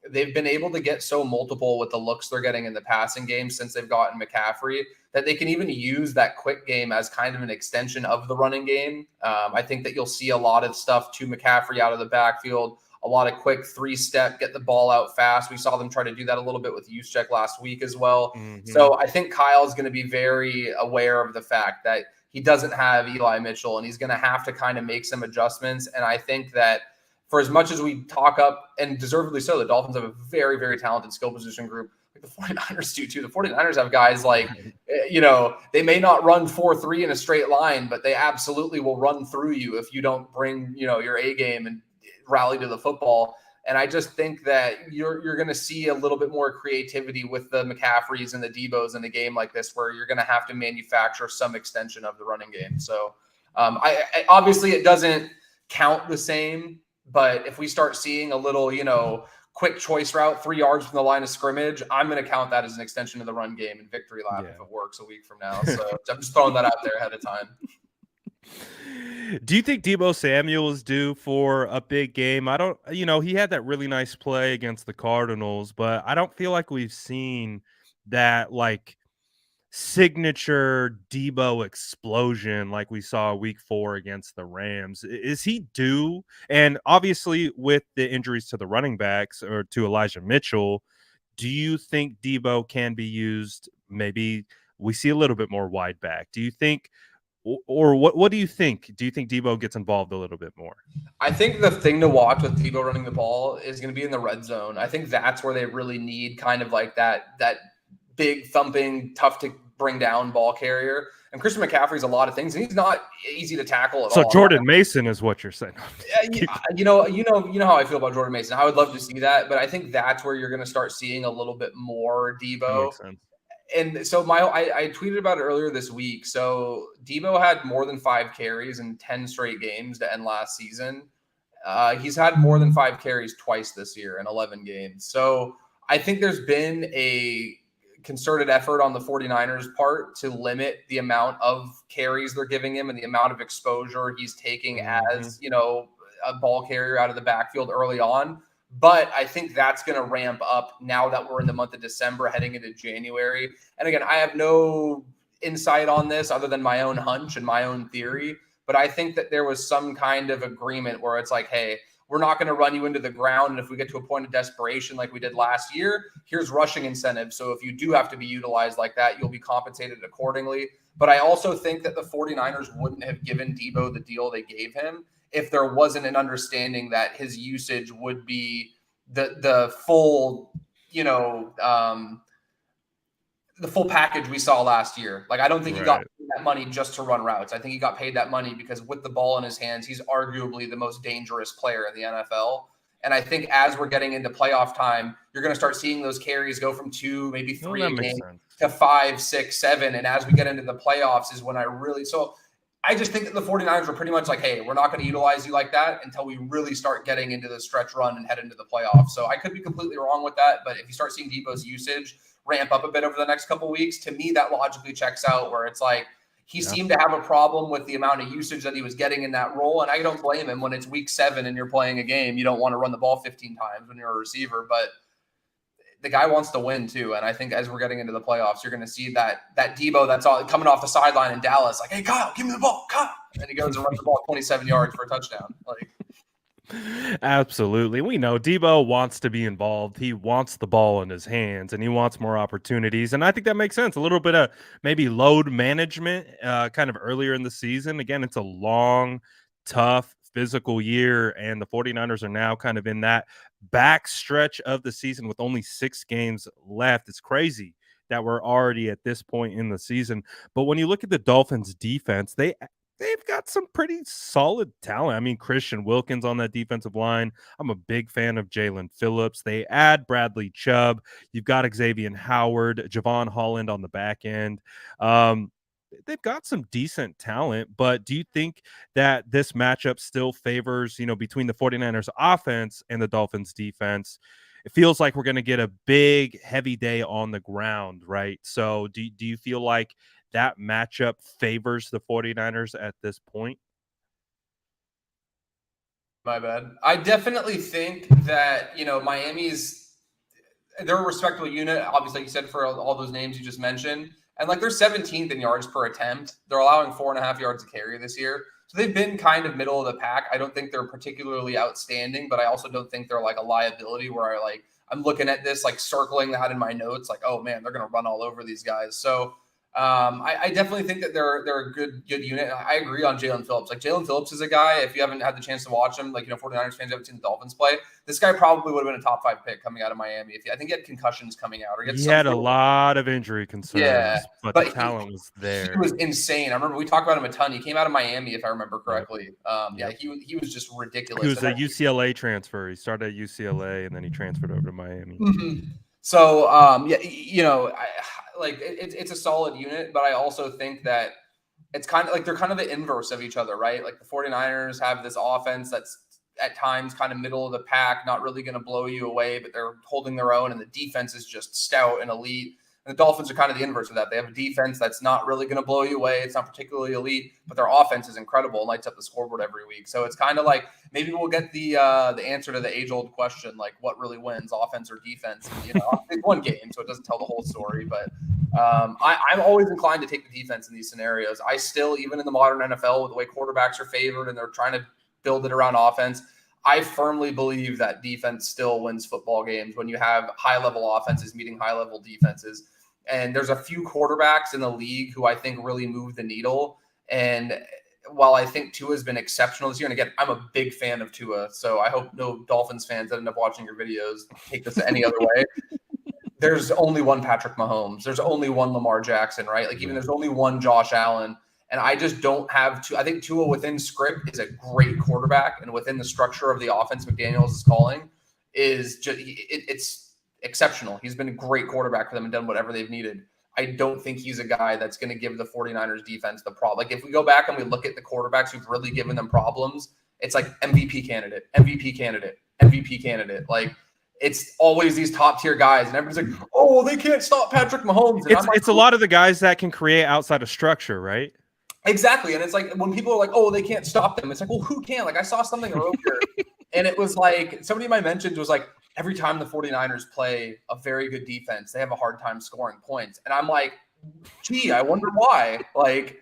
they've been able to get so multiple with the looks they're getting in the passing game since they've gotten McCaffrey, that they can even use that quick game as kind of an extension of the running game. I think that you'll see a lot of stuff to McCaffrey out of the backfield, a lot of quick 3-step, get the ball out fast. We saw them try to do that a little bit with Juszczyk last week as well. Mm-hmm. So I think Kyle's going to be very aware of the fact that he doesn't have Eli Mitchell, and he's going to have to kind of make some adjustments. And I think that for as much as we talk up, and deservedly so, the Dolphins have a very, very talented skill position group. Like the 49ers do too. The 49ers have guys like, they may not run 4-3 in a straight line, but they absolutely will run through you if you don't bring, your A game and rally to the football. And I just think that you're going to see a little bit more creativity with the McCaffreys and the Debos in a game like this, where you're going to have to manufacture some extension of the running game. So I obviously it doesn't count the same, but if we start seeing a little, quick choice route 3 yards from the line of scrimmage, I'm going to count that as an extension of the run game and victory lap if it works a week from now. So I'm just throwing that out there ahead of time. Do you think Deebo Samuel is due for a big game? I don't, he had that really nice play against the Cardinals, but I don't feel like we've seen that like signature Deebo explosion like we saw week 4 against the Rams. Is he due? And obviously with the injuries to the running backs or to Elijah Mitchell, do you think Deebo can be used? Maybe we see a little bit more wide back. Do you think, or what do you think? Do you think Deebo gets involved a little bit more? I think the thing to watch with Deebo running the ball is going to be in the red zone. I think that's where they really need kind of like that big thumping, tough to bring down ball carrier. And Christian McCaffrey's a lot of things, and he's not easy to tackle at all. So Jordan Mason is what you're saying. You know how I feel about Jordan Mason. I would love to see that, but I think that's where you're going to start seeing a little bit more Deebo. Makes sense. And so I tweeted about it earlier this week. So Deebo had more than 5 carries in 10 straight games to end last season. He's had more than 5 carries twice this year in 11 games. So I think there's been a concerted effort on the 49ers part to limit the amount of carries they're giving him and the amount of exposure he's taking as, a ball carrier out of the backfield early on. But I think that's going to ramp up now that we're in the month of December heading into January. And again, I have no insight on this other than my own hunch and my own theory. But I think that there was some kind of agreement where it's like, hey, we're not going to run you into the ground. And if we get to a point of desperation like we did last year, here's rushing incentives. So if you do have to be utilized like that, you'll be compensated accordingly. But I also think that the 49ers wouldn't have given Debo the deal they gave him if there wasn't an understanding that his usage would be the full, the full package we saw last year. Like, I don't think he got that money just to run routes. I think he got paid that money because with the ball in his hands, he's arguably the most dangerous player in the NFL. And I think as we're getting into playoff time, you're going to start seeing those carries go from 2, maybe 3 a game to 5, 6, 7. And as we get into the playoffs is when I just think that the 49ers were pretty much like, hey, we're not going to utilize you like that until we really start getting into the stretch run and head into the playoffs. So I could be completely wrong with that. But if you start seeing Debo's usage ramp up a bit over the next couple of weeks, to me, that logically checks out, where it's like he seemed to have a problem with the amount of usage that he was getting in that role. And I don't blame him. When it's week 7 and you're playing a game, you don't want to run the ball 15 times when you're a receiver, but the guy wants to win too. And I think as we're getting into the playoffs, you're going to see that Debo that's all coming off the sideline in Dallas, like, hey, Kyle, give me the ball, Kyle. And he goes and runs the ball 27 yards for a touchdown. Like, absolutely. We know Debo wants to be involved. He wants the ball in his hands and he wants more opportunities. And I think that makes sense. A little bit of maybe load management kind of earlier in the season. Again, it's a long, tough, physical year. And the 49ers are now kind of in that back stretch of the season with only 6 games left. It's crazy that we're already at this point in the season. But when you look at the Dolphins defense, they've got some pretty solid talent. I mean, Christian Wilkins on that defensive line. I'm a big fan of Jalen Phillips. They add Bradley Chubb. You've got Xavier Howard, Javon Holland on the back end. They've got some decent talent, but do you think that this matchup still favors, between the 49ers offense and the Dolphins defense? It feels like we're going to get a big, heavy day on the ground, right? So do you feel like that matchup favors the 49ers at this point? My bad. I definitely think that, they're a respectable unit, obviously, like you said, for all those names you just mentioned. And like, they're 17th in yards per attempt. They're allowing 4.5 yards a carry this year. So they've been kind of middle of the pack. I don't think they're particularly outstanding, but I also don't think they're like a liability where I'm looking at this, like circling that in my notes, like, oh man, they're going to run all over these guys. So I definitely think that they're a good unit. I agree on Jalen Phillips. Like, Jalen Phillips is a guy, if you haven't had the chance to watch him, 49ers fans haven't seen the Dolphins play, this guy probably would have been a top 5 pick coming out of Miami. I think he had concussions coming out. He had a lot of injury concerns, but the talent was there. He was insane. I remember we talked about him a ton. He came out of Miami, if I remember correctly. He was just ridiculous. He was a UCLA transfer. He started at UCLA, and then he transferred over to Miami. Mm-hmm. So, it's a solid unit, but I also think that it's kind of like they're kind of the inverse of each other, right? Like, the 49ers have this offense that's at times kind of middle of the pack, not really going to blow you away, but they're holding their own, and the defense is just stout and elite. And the Dolphins are kind of the inverse of that. They have a defense that's not really going to blow you away. It's not particularly elite, but their offense is incredible and lights up the scoreboard every week. So it's kind of like maybe we'll get the answer to the age-old question, like, what really wins, offense or defense? It's one game, so it doesn't tell the whole story. But I'm always inclined to take the defense in these scenarios. I still, even in the modern NFL, with the way quarterbacks are favored and they're trying to build it around offense, I firmly believe that defense still wins football games when you have high-level offenses meeting high-level defenses. And there's a few quarterbacks in the league who I think really move the needle. And while I think Tua has been exceptional this year, and again, I'm a big fan of Tua, so I hope no Dolphins fans that end up watching your videos take this any other way. There's only one Patrick Mahomes. There's only one Lamar Jackson, right? Like, even there's only one Josh Allen. And I just don't have I think Tua within script is a great quarterback, and within the structure of the offense McDaniels is calling is just it's exceptional. He's been a great quarterback for them and done whatever they've needed. I don't think he's a guy that's going to give the 49ers defense the problem. Like, if we go back and we look at the quarterbacks who've really given them problems, it's like MVP candidate. Like, it's always these top tier guys, and everybody's like, oh, well, they can't stop Patrick Mahomes. And it's a lot of the guys that can create outside of structure, right? Exactly. And it's like, when people are like, oh, they can't stop them, it's like, well, who can? Like, I saw something earlier, and it was like, somebody of my mentions was like, every time the 49ers play a very good defense, they have a hard time scoring points. And I'm like, gee, I wonder why. Like,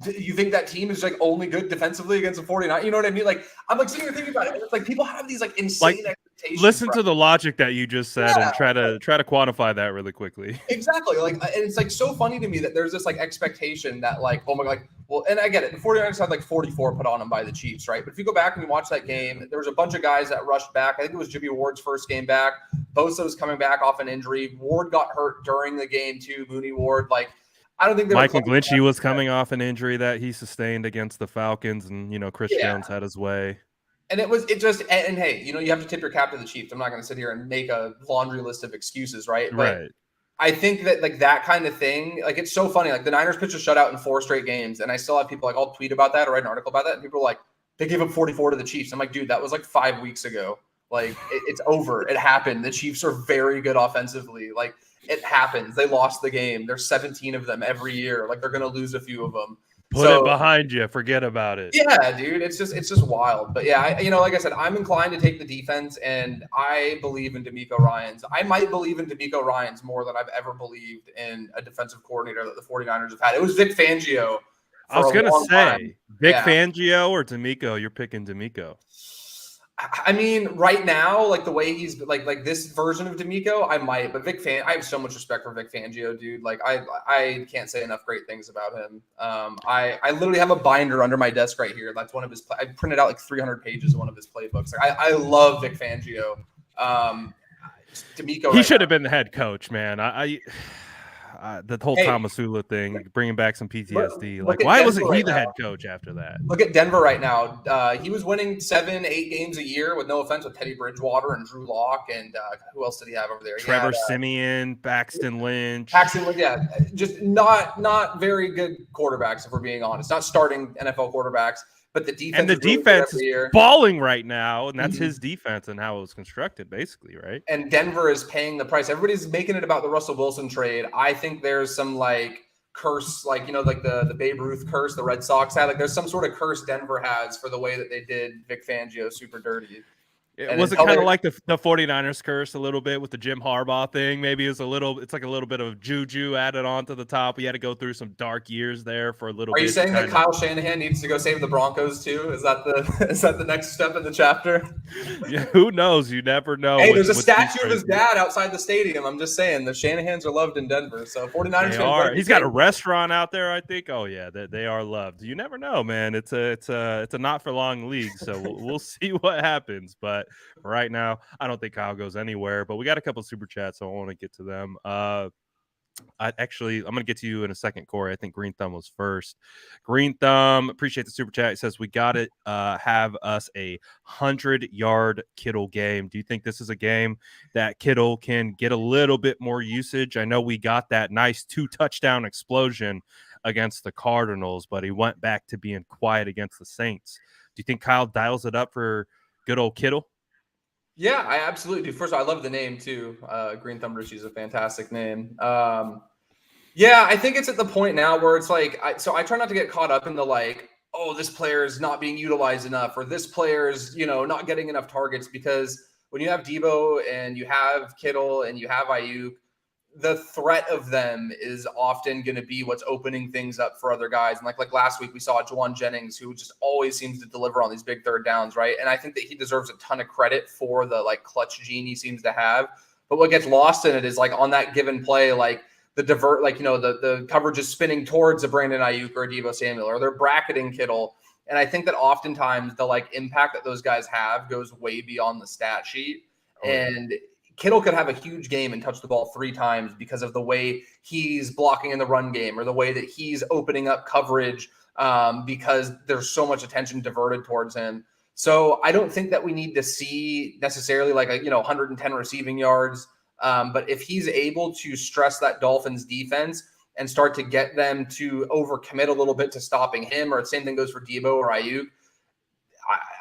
You think that team is like only good defensively against the 49ers? You know what I mean? Like, I'm like sitting here thinking about it. And it's like people have these like insane expectations. Listen to the logic that you just said and try Yeah. to quantify that really quickly. Exactly. Like, and it's like so funny to me that there's this like expectation that like, oh my God, like, well, and I get it. The 49ers had like 44 put on them by the Chiefs, right? But if you go back and you watch that game, there was a bunch of guys that rushed back. I think it was Jimmy Ward's first game back. Bosa was coming back off an injury. Ward got hurt during the game too. Mooney Ward, like, I don't think Mike McGlinchey was coming off an injury that he sustained against the Falcons, and Chris Jones had his way. And and hey, you have to tip your cap to the Chiefs. I'm not going to sit here and make a laundry list of excuses, right? But right. I think that like that kind of thing, like it's so funny. Like the Niners pitched a shutout in 4 straight games, and I still have people like I'll tweet about that or write an article about that, and people are like, they gave up 44 to the Chiefs. I'm like, dude, that was like 5 weeks ago. Like it's over. It happened. The Chiefs are very good offensively. Like it happens. They lost the game. There's 17 of them every year. Like they're going to lose a few of them. Put it behind you. Forget about it. Yeah, dude. It's just wild. But yeah, like I said, I'm inclined to take the defense, and I believe in DeMeco Ryans. I might believe in DeMeco Ryans more than I've ever believed in a defensive coordinator that the 49ers have had. It was Vic Fangio. I was going to say, Vic Fangio or DeMeco? You're picking DeMeco. I mean, right now, like the way he's like this version of DeMeco, I might, but I have so much respect for Vic Fangio, dude. Like I can't say enough great things about him. I literally have a binder under my desk right here. That's one of his. I printed out like 300 pages of one of his playbooks. Like, I love Vic Fangio. DeMeco. He should have been the head coach, man. The whole Tomasula thing, bringing back some PTSD. Like, why wasn't he the head coach after that? Look at Denver right now. He was winning 7-8 games a year, with no offense, with Teddy Bridgewater and Drew Lock, and who else did he have over there? Trevor Siemian, Paxton Lynch. Yeah, just not very good quarterbacks, if we're being honest. Not starting NFL quarterbacks. But the defense is balling right now, and that's his defense and how it was constructed, basically, right? And Denver is paying the price. Everybody's making it about the Russell Wilson trade. I think there's some like curse, like like the Babe Ruth curse the Red Sox had. Like there's some sort of curse Denver has for the way that they did Vic Fangio super dirty. Was it kind of like the 49ers curse a little bit with the Jim Harbaugh thing? Maybe it's like a little bit of juju added on to the top. We had to go through some dark years there for a little bit. Are you saying that Kyle Shanahan needs to go save the Broncos too? Is that the next step in the chapter? Yeah, who knows? You never know. Hey, there's a statue of his dad outside the stadium. I'm just saying the Shanahans are loved in Denver. So 49ers fans. He's got a restaurant out there, I think. Oh yeah, they are loved. You never know, man. It's a not for long league. So we'll see what happens, but right now, I don't think Kyle goes anywhere, but we got a couple super chats, so I want to get to them. I'm going to get to you in a second, Corey. I think Green Thumb was first. Green Thumb, appreciate the super chat. It says, we got to have us a 100-yard Kittle game. Do you think this is a game that Kittle can get a little bit more usage? I know we got that nice 2-touchdown explosion against the Cardinals, but he went back to being quiet against the Saints. Do you think Kyle dials it up for good old Kittle? Yeah, I absolutely do. First of all, I love the name too. Green Thumb Richie is a fantastic name. Yeah, I think it's at the point now where it's like, I try not to get caught up in the like, oh, this player is not being utilized enough, or this player is, not getting enough targets, because when you have Debo and you have Kittle and you have Ayuk, the threat of them is often going to be what's opening things up for other guys. And like last week, we saw Juwan Jennings, who just always seems to deliver on these big third downs, right? And I think that he deserves a ton of credit for the like clutch gene he seems to have. But what gets lost in it is like on that given play, like the divert, like, the coverage is spinning towards a Brandon Ayuk or a Deebo Samuel, or they're bracketing Kittle. And I think that oftentimes the like impact that those guys have goes way beyond the stat sheet. And Kittle could have a huge game and touch the ball 3 times because of the way he's blocking in the run game, or the way that he's opening up coverage, because there's so much attention diverted towards him. So I don't think that we need to see necessarily like 110 receiving yards. But if he's able to stress that Dolphins defense and start to get them to overcommit a little bit to stopping him, or the same thing goes for Debo or Ayuk,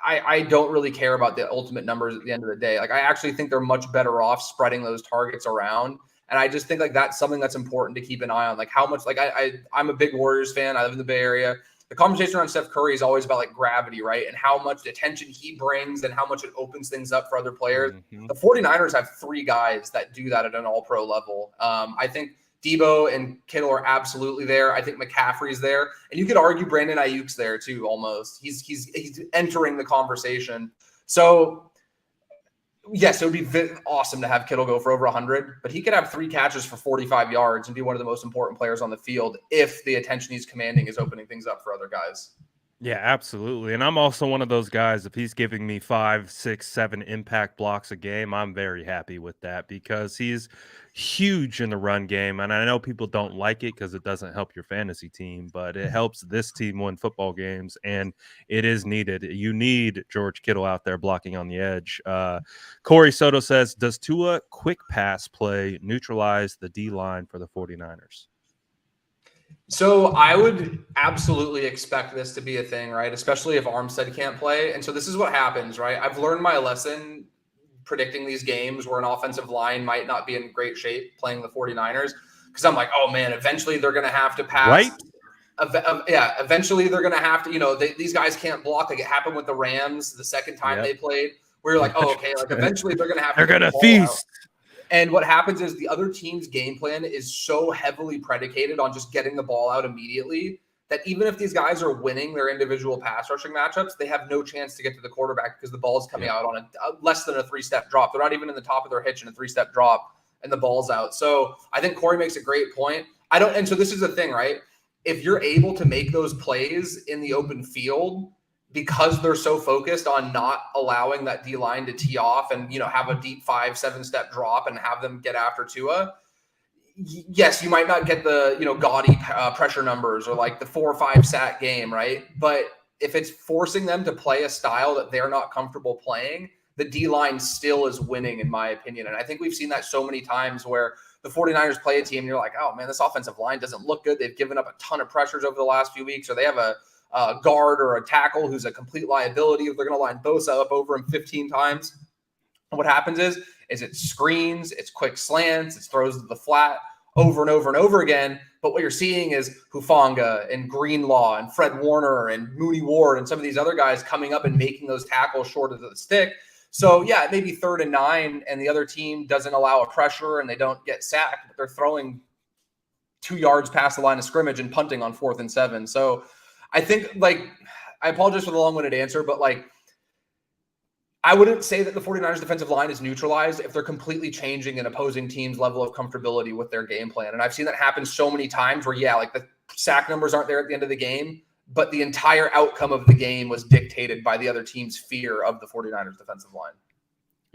I don't really care about the ultimate numbers at the end of the day. Like, I actually think they're much better off spreading those targets around. And I just think like that's something that's important to keep an eye on. Like how much, like I'm a big Warriors fan. I live in the Bay Area. The conversation around Steph Curry is always about like gravity, right? And how much attention he brings and how much it opens things up for other players. Mm-hmm. The 49ers have 3 guys that do that at an all-pro level. I think Debo and Kittle are absolutely there. I think McCaffrey's there. And you could argue Brandon Ayuk's there too, almost. He's entering the conversation. So, yes, it would be awesome to have Kittle go for over 100, but he could have 3 catches for 45 yards and be one of the most important players on the field if the attention he's commanding is opening things up for other guys. Yeah, absolutely. And I'm also one of those guys, if he's giving me 5, 6, 7 impact blocks a game, I'm very happy with that because he's huge in the run game. And I know people don't like it because it doesn't help your fantasy team, but it helps this team win football games. And it is needed. You need George Kittle out there blocking on the edge. Corey Soto says, does Tua quick pass play neutralize the D line for the 49ers? So I would absolutely expect this to be a thing, right? Especially if Armstead can't play. And so this is what happens, right? I've learned my lesson predicting these games where an offensive line might not be in great shape playing the 49ers because I'm like, oh man, eventually they're going to have to pass. Right? Yeah, eventually they're going to have to, these guys can't block. Like it happened with the Rams the second time they played where you're like, oh, okay, like eventually they're going to have they're going to feast. Out. And what happens is the other team's game plan is so heavily predicated on just getting the ball out immediately that even if these guys are winning their individual pass rushing matchups, they have no chance to get to the quarterback because the ball is coming out on a less than a 3-step drop. They're not even in the top of their hitch in a 3-step drop and the ball's out. So I think Corey makes a great point. And so this is the thing, right? If you're able to make those plays in the open field, because they're so focused on not allowing that D line to tee off and, have a deep 5-7 step drop and have them get after Tua. Yes, you might not get the, gaudy pressure numbers or like the 4 or 5 sack game, right? But if it's forcing them to play a style that they're not comfortable playing, the D line still is winning, in my opinion. And I think we've seen that so many times where the 49ers play a team and you're like, oh man, this offensive line doesn't look good. They've given up a ton of pressures over the last few weeks, or they have a guard or a tackle who's a complete liability. If they're going to line Bosa up over him 15 times, and what happens is it screens, it's quick slants, it's throws to the flat over and over and over again. But what you're seeing is Hufanga and Greenlaw and Fred Warner and Mooney Ward and some of these other guys coming up and making those tackles short of the stick. So yeah, it may be 3rd and 9 and the other team doesn't allow a pressure and they don't get sacked, but they're throwing 2 yards past the line of scrimmage and punting on 4th and 7. So I think, I apologize for the long-winded answer, but, I wouldn't say that the 49ers defensive line is neutralized if they're completely changing an opposing team's level of comfortability with their game plan. And I've seen that happen so many times where, the sack numbers aren't there at the end of the game, but the entire outcome of the game was dictated by the other team's fear of the 49ers defensive line.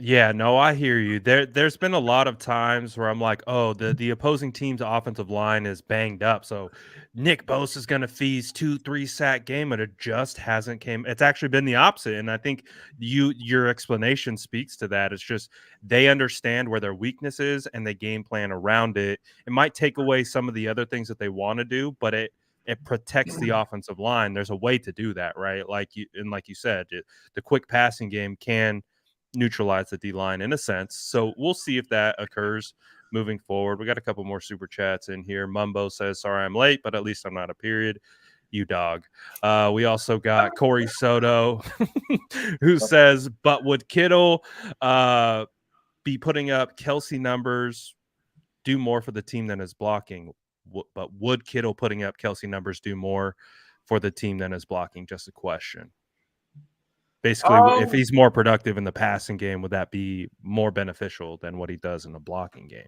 Yeah, no, I hear you. There's been a lot of times where I'm like, oh, the opposing team's offensive line is banged up, so Nick Bosa is going to feast 2-3 sack game, and it just hasn't came. It's actually been the opposite, and I think your explanation speaks to that. It's just they understand where their weakness is and they game plan around it. It might take away some of the other things that they want to do, but it protects the offensive line. There's a way to do that, right? Like you said, the quick passing game can neutralize the D line in a sense. So we'll see if that occurs moving forward. We got a couple more super chats in here. Mumbo says, sorry I'm late, but at least I'm not a period. You dog. We also got Corey Soto who says, but would Kittle be putting up Kelsey numbers do more for the team than is blocking? But would Kittle putting up Kelsey numbers do more for the team than is blocking? Just a question. Basically, if he's more productive in the passing game, would that be more beneficial than what he does in the blocking game?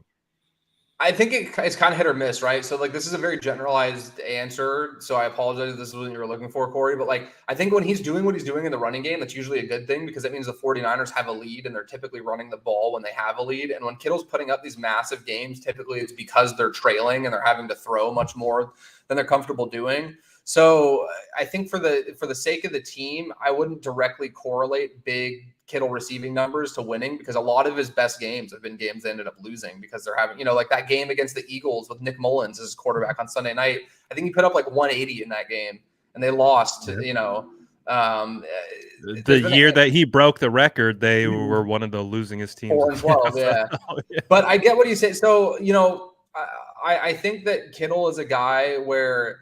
I think it's kind of hit or miss, right? So, this is a very generalized answer. So I apologize if this is what you were looking for, Corey. But, I think when he's doing what he's doing in the running game, that's usually a good thing because that means the 49ers have a lead and they're typically running the ball when they have a lead. And when Kittle's putting up these massive games, typically it's because they're trailing and they're having to throw much more than they're comfortable doing. So I think for the sake of the team, I wouldn't directly correlate big Kittle receiving numbers to winning because a lot of his best games have been games they ended up losing because they're having, like that game against the Eagles with Nick Mullins as quarterback on Sunday night. I think he put up 180 in that game and they lost, the year that he broke the record, they were one of the losingest teams. 4-12, yeah. But I get what you say. So, I think that Kittle is a guy where,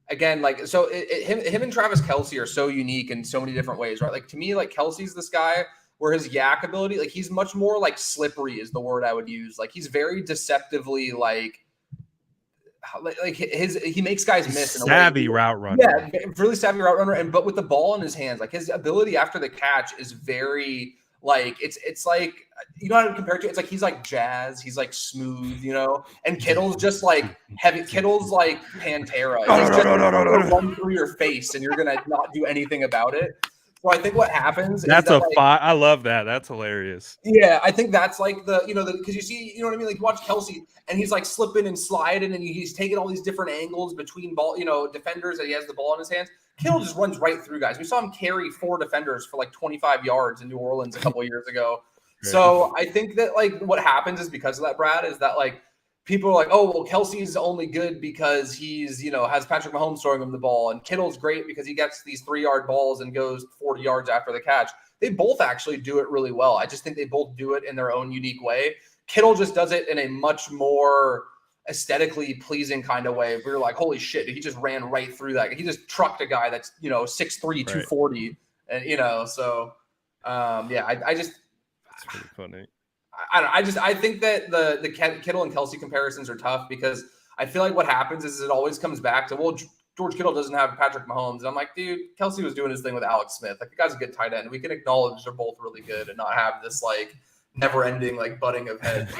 again, him and Travis Kelce are so unique in so many different ways, right? To me, Kelce's this guy where his yak ability, he's much more slippery is the word I would use. He's very deceptively like he makes guys miss in a way. Savvy route runner. Yeah, really savvy route runner, but with the ball in his hands, like his ability after the catch is very like it's like you know how to compare it to? It's like he's like jazz, he's like smooth, and Kittle's just like heavy. Kittle's like Pantera. He's just gonna run through your face, and you're gonna not do anything about it. So I think what happens that's is that, I love that. That's hilarious. Yeah, I think that's like because you see, you know what I mean? Like you watch Kelsey and he's like slipping and sliding and he's taking all these different angles between defenders that he has the ball in his hands. Kittle just runs right through guys. We saw him carry 4 defenders for like 25 yards in New Orleans a couple of years ago. Right. So I think that like what happens is because of that, Brad, is that like people are like, oh, well, Kelsey's only good because he's, has Patrick Mahomes throwing him the ball. And Kittle's great because he gets these 3-yard balls and goes 40 yards after the catch. They both actually do it really well. I just think they both do it in their own unique way. Kittle just does it in a much more aesthetically pleasing kind of way. We were like, holy shit, he just ran right through that. He just trucked a guy that's, 6'3", 240. And, I just. That's pretty funny. I think that the Kittle and Kelsey comparisons are tough because I feel like what happens is it always comes back to, well, George Kittle doesn't have Patrick Mahomes. And I'm like, dude, Kelsey was doing his thing with Alex Smith. Like, the guy's a good tight end. We can acknowledge they're both really good and not have this, like, never-ending, like, butting of heads,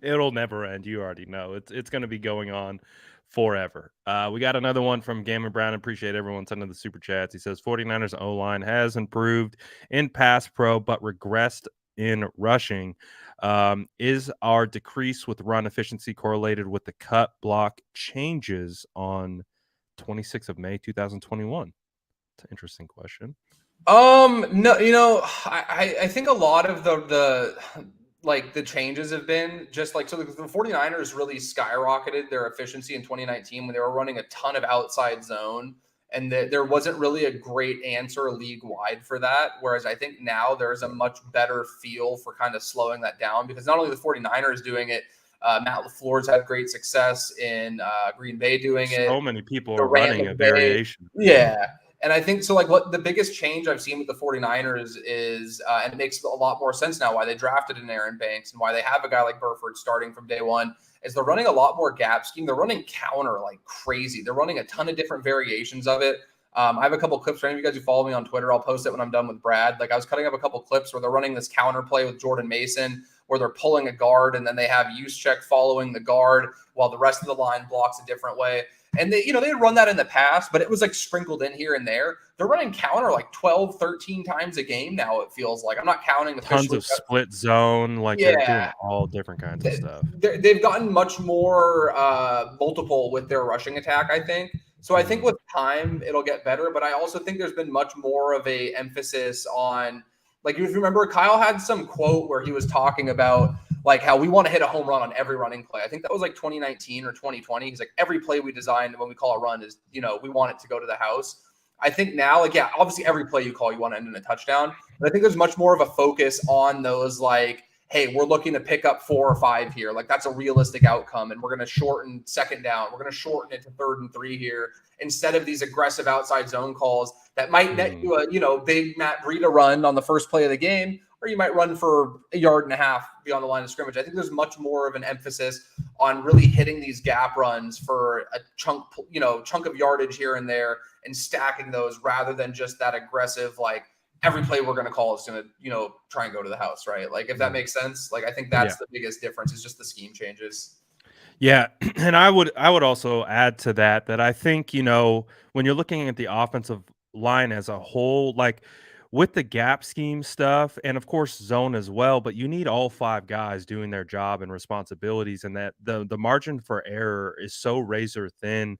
It'll never end. You already know. It's going to be going on forever. We got another one from Gammon Brown. Appreciate everyone sending the super chats. He says, 49ers O-line has improved in pass pro, but regressed in rushing. Is our decrease with run efficiency correlated with the cut block changes on 26th of May 2021? It's an interesting question. No, I think a lot of the changes have been just like, so the 49ers really skyrocketed their efficiency in 2019 when they were running a ton of outside zone. And there wasn't really a great answer league-wide for that. Whereas I think now there's a much better feel for kind of slowing that down because not only the 49ers doing it, Matt LaFleur's had great success in Green Bay doing it. So many people are running a variation. Yeah. And I think so, like, what the biggest change I've seen with the 49ers is, and it makes a lot more sense now why they drafted an Aaron Banks and why they have a guy like Burford starting from day one, is they're running a lot more gap scheme. They're running counter like crazy. They're running a ton of different variations of it. I have a couple clips for any of you guys who follow me on Twitter. I'll post it when I'm done with Brad. Like, I was cutting up a couple clips where they're running this counter play with Jordan Mason, where they're pulling a guard and then they have Juszczyk following the guard while the rest of the line blocks a different way. And they had run that in the past, but it was like sprinkled in here and there. They're running counter like 12, 13 times a game now, it feels like. I'm not counting the tons of split zone. Like, they're doing all different kinds of stuff. They've gotten much more multiple with their rushing attack, I think. So I think with time, it'll get better. But I also think there's been much more of a emphasis on, like, if you remember, Kyle had some quote where he was talking about like how we want to hit a home run on every running play. I think that was like 2019 or 2020. He's like, every play we designed when we call a run is, we want it to go to the house. I think now, like, yeah, obviously every play you call, you want to end in a touchdown. But I think there's much more of a focus on those, like, hey, we're looking to pick up 4 or 5 here. Like, that's a realistic outcome. And we're going to shorten second down. We're going to shorten it to 3rd and 3 here instead of these aggressive outside zone calls that might net you a, big Matt Breida run on the first play of the game, or you might run for 1.5 yards beyond the line of scrimmage. I think there's much more of an emphasis on really hitting these gap runs for a chunk of yardage here and there and stacking those rather than just that aggressive, like, every play we're going to call is going to, try and go to the house, right? Like, if that makes sense, like, I think that's the biggest difference is just the scheme changes. Yeah. And I would also add to that I think, when you're looking at the offensive line as a whole, like, with the gap scheme stuff and of course zone as well, but you need all 5 guys doing their job and responsibilities, and that the margin for error is so razor thin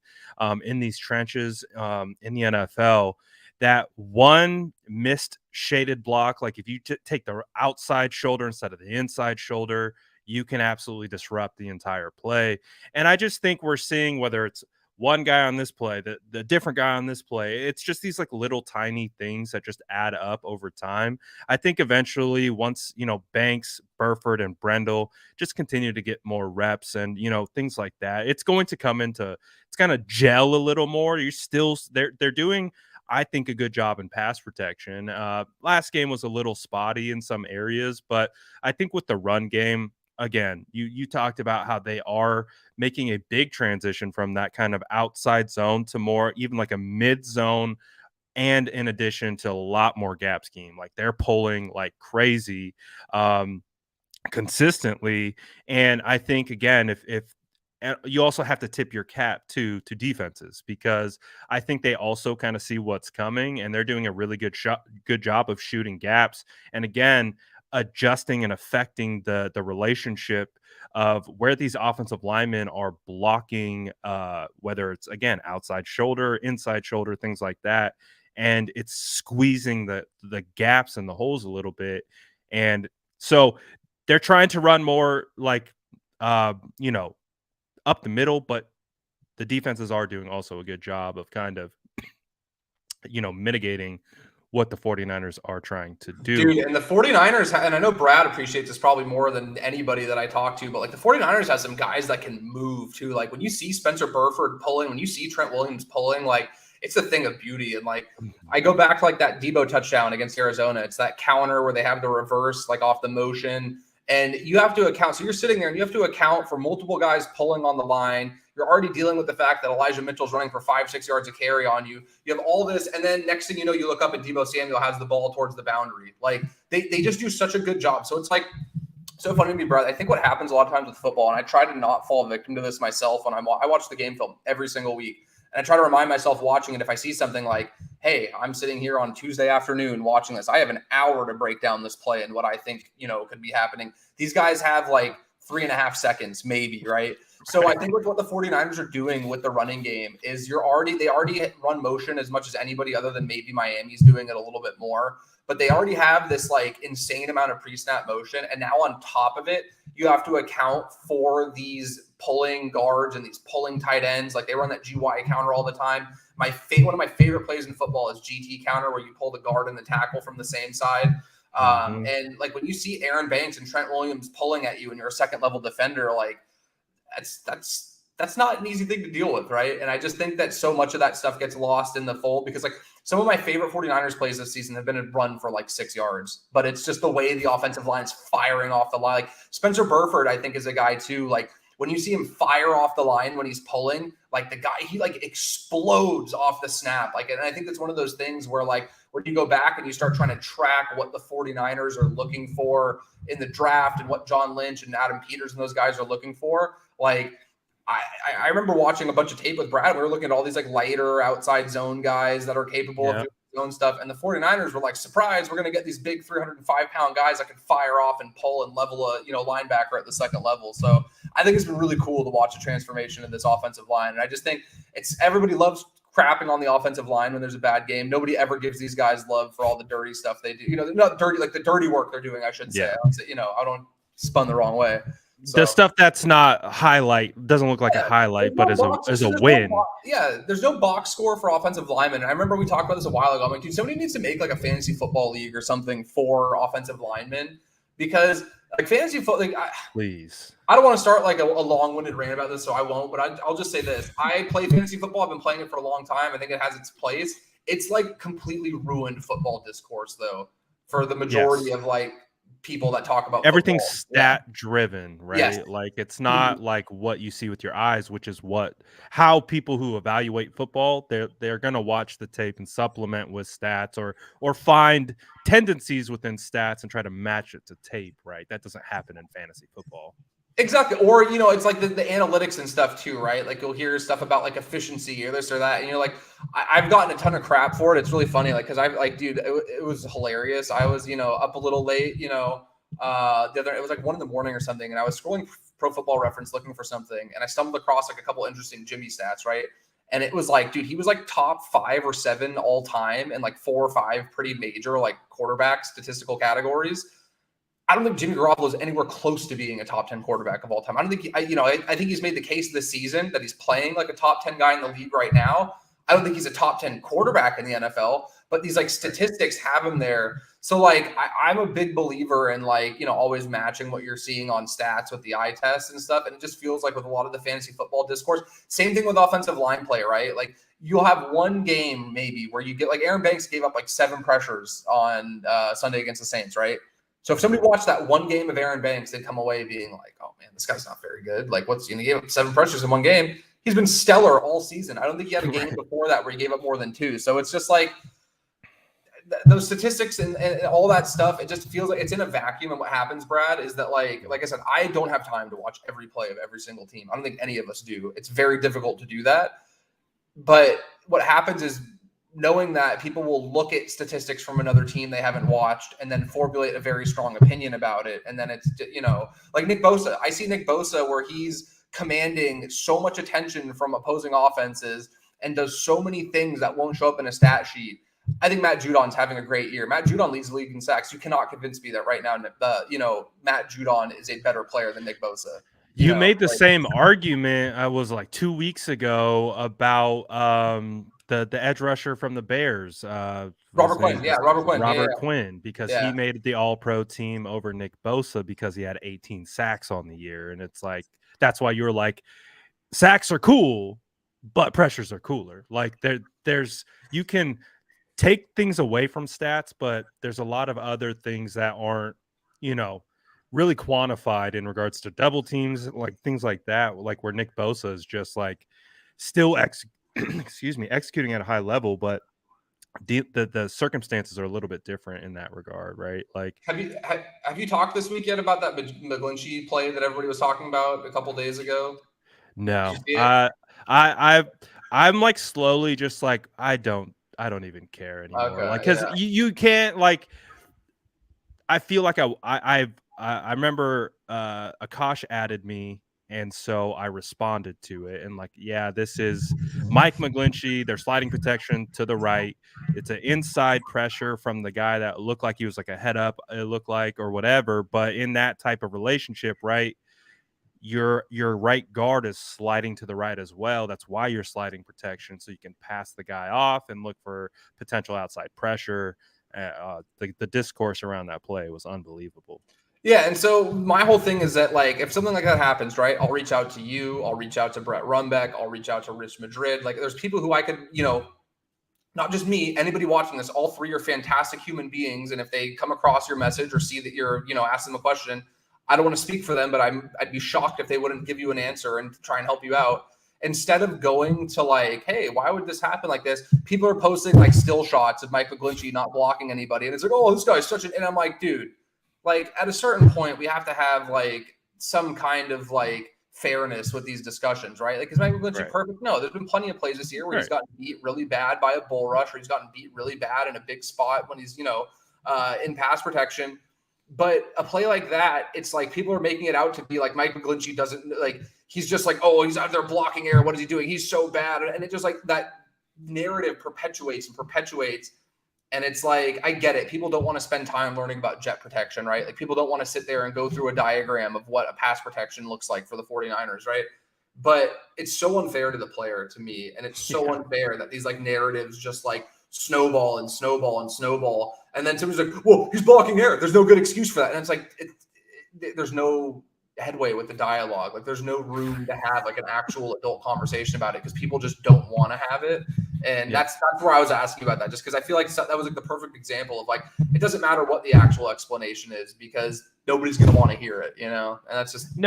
in these trenches in the NFL that one missed shaded block, like if you take the outside shoulder instead of the inside shoulder, you can absolutely disrupt the entire play. And I just think we're seeing, whether it's one guy on this play, the different guy on this play, it's just these like little tiny things that just add up over time. I think eventually once, Banks, Burford, and Brendel just continue to get more reps and, things like that, it's going to come into, it's kind of gel a little more. They're doing, I think, a good job in pass protection. Last game was a little spotty in some areas, but I think with the run game, again, you talked about how they are making a big transition from that kind of outside zone to more even like a mid zone, and in addition to a lot more gap scheme. Like they're pulling like crazy consistently. And I think again, if and you also have to tip your cap to defenses, because I think they also kind of see what's coming, and they're doing a really good job of shooting gaps, and again adjusting and affecting the relationship of where these offensive linemen are blocking, whether it's again outside shoulder, inside shoulder, things like that, and it's squeezing the gaps and the holes a little bit. And so they're trying to run more like you know, up the middle, but the defenses are doing also a good job of kind of, mitigating what the 49ers are trying to do. Dude, and the 49ers, and I know Brad appreciates this probably more than anybody that I talk to, but like the 49ers have some guys that can move too. Like when you see Spencer Burford pulling, when you see Trent Williams pulling, like it's a thing of beauty. And like I go back to like that Debo touchdown against Arizona. It's that counter where they have the reverse, like off the motion. And you have to account. So you're sitting there and you have to account for multiple guys pulling on the line. You're already dealing with the fact that Elijah Mitchell's running for 5-6 yards of carry on you. You have all this, and then next thing you know, you look up and Debo Samuel has the ball towards the boundary. Like they just do such a good job. So it's like so funny to me, Brad. I think what happens a lot of times with football, and I try to not fall victim to this myself when I watch the game film every single week, and I try to remind myself watching it if I see something like, hey, I'm sitting here on Tuesday afternoon watching this. I have an hour to break down this play and what I think, could be happening. These guys have like 3.5 seconds, maybe, right? So I think with what the 49ers are doing with the running game is they already run motion as much as anybody other than maybe Miami's doing it a little bit more. But they already have this like insane amount of pre-snap motion. And now on top of it, you have to account for these pulling guards and these pulling tight ends. Like they run that GY counter all the time. One of my favorite plays in football is GT counter, where you pull the guard and the tackle from the same side. And like when you see Aaron Banks and Trent Williams pulling at you and you're a second level defender, like that's not an easy thing to deal with, right? And I just think that so much of that stuff gets lost in the fold, because like some of my favorite 49ers plays this season have been a run for like 6 yards, but it's just the way the offensive line is firing off the line. Like Spencer Burford, I think, is a guy too. Like when you see him fire off the line when he's pulling, like the guy, he like explodes off the snap. Like, and I think that's one of those things where like when you go back and you start trying to track what the 49ers are looking for in the draft and what John Lynch and Adam Peters and those guys are looking for, like I remember watching a bunch of tape with Brad. We were looking at all these like lighter outside zone guys that are capable of doing zone stuff. And the 49ers were like, surprise, we're going to get these big 305-pound guys that can fire off and pull and level a linebacker at the second level. So I think it's been really cool to watch the transformation in this offensive line. And I just think everybody loves crapping on the offensive line when there's a bad game. Nobody ever gives these guys love for all the dirty stuff they do. They're not dirty, like the dirty work they're doing, I should say. I don't spun the wrong way. So, the stuff that's not highlight doesn't look like a highlight, but is a win. There's no box score for offensive linemen. I remember we talked about this a while ago. I'm like, dude, somebody needs to make like a fantasy football league or something for offensive linemen, because like fantasy football, please. I don't want to start like a long-winded rant about this, so I won't. But I'll just say this: I play fantasy football. I've been playing it for a long time. I think it has its place. It's like completely ruined football discourse, though, for the majority of like people that talk about everything's football. stat driven, right? Like it's not like what you see with your eyes, which is how people who evaluate football, they're gonna watch the tape and supplement with stats or find tendencies within stats and try to match it to tape, right? That doesn't happen in fantasy football. Exactly. Or, it's like the analytics and stuff too, right? Like you'll hear stuff about like efficiency or this or that. And you're like, I've gotten a ton of crap for it. It's really funny. Like, cause dude, it was hilarious. I was, up a little late, it was like 1 a.m. or something. And I was scrolling Pro Football Reference looking for something. And I stumbled across like a couple interesting Jimmy stats, right? And it was like, dude, he was like top 5 or 7 all time and like 4 or 5 pretty major like quarterback statistical categories. I don't think Jimmy Garoppolo is anywhere close to being a top 10 quarterback of all time. I don't think I think he's made the case this season that he's playing like a top 10 guy in the league right now. I don't think he's a top 10 quarterback in the NFL, but these like statistics have him there. So like I'm a big believer in like, always matching what you're seeing on stats with the eye test and stuff. And it just feels like with a lot of the fantasy football discourse, same thing with offensive line play, right? Like you'll have one game maybe where you get like Aaron Banks gave up like 7 pressures on Sunday against the Saints, right? So if somebody watched that one game of Aaron Banks, they'd come away being like, oh man, this guy's not very good. Like, what's, he gave up 7 pressures in one game. He's been stellar all season. I don't think he had a game before that where he gave up more than 2. So it's just like those statistics and all that stuff, it just feels like it's in a vacuum. And what happens, Brad, is that like I said, I don't have time to watch every play of every single team. I don't think any of us do. It's very difficult to do that. But what happens is, knowing that people will look at statistics from another team they haven't watched and then formulate a very strong opinion about it. And then it's, like Nick Bosa. I see Nick Bosa where he's commanding so much attention from opposing offenses and does so many things that won't show up in a stat sheet. I think Matt Judon's having a great year. Matt Judon leads the league in sacks. You cannot convince me that right now, Matt Judon is a better player than Nick Bosa. You made the same argument. I was like 2 weeks ago about the edge rusher from the Bears, Robert Quinn. Quinn, because he made the All-Pro team over Nick Bosa because he had 18 sacks on the year, and it's like that's why you're like, sacks are cool, but pressures are cooler. Like there's you can take things away from stats, but there's a lot of other things that aren't, really quantified in regards to double teams, like things like that, like where Nick Bosa is just like still executing at a high level, but the circumstances are a little bit different in that regard, right? Like, have you talked this week yet about that McGlinchey play that everybody was talking about a couple days ago? No, I'm like slowly just like I don't even care anymore. Okay, like, because you can't, like, I feel like I remember Akash added me, and so I responded to it. And like, yeah, this is Mike McGlinchey. They're sliding protection to the right. It's an inside pressure from the guy that looked like he was like a head up, it looked like, or whatever. But in that type of relationship, right, your right guard is sliding to the right as well. That's why you're sliding protection, so you can pass the guy off and look for potential outside pressure. The discourse around that play was unbelievable. Yeah, and so my whole thing is that, like, if something like that happens, right, I'll reach out to you, I'll reach out to Brett Rumbeck, I'll reach out to Rich Madrid. Like, there's people who I could, not just me, anybody watching this, all three are fantastic human beings. And if they come across your message or see that you're, asking them a question, I don't want to speak for them, but I'd be shocked if they wouldn't give you an answer and try and help you out. Instead of going to like, hey, why would this happen like this? People are posting like still shots of Mike McGlinchey not blocking anybody. And it's like, oh, this guy's such an, and I'm like, dude, like at a certain point, we have to have like some kind of like fairness with these discussions, right? Like, is Mike McGlinchey perfect? No, there's been plenty of plays this year where he's gotten beat really bad by a bull rush, or he's gotten beat really bad in a big spot when he's, in pass protection. But a play like that, it's like people are making it out to be like Mike McGlinchey doesn't, like, he's just like, oh, he's out there blocking air. What is he doing? He's so bad. And it just like that narrative perpetuates. And it's like, I get it. People don't want to spend time learning about jet protection, right? Like, people don't want to sit there and go through a diagram of what a pass protection looks like for the 49ers, right? But it's so unfair to the player, to me. And it's so unfair that these like narratives just like snowball. And then somebody's like, well, he's blocking air. There's no good excuse for that. And it's like, there's no headway with the dialogue. Like, there's no room to have like an actual adult conversation about it because people just don't want to have it. And that's where I was asking about that, just because I feel like that was like the perfect example of like, it doesn't matter what the actual explanation is because nobody's going to want to hear it, And that's just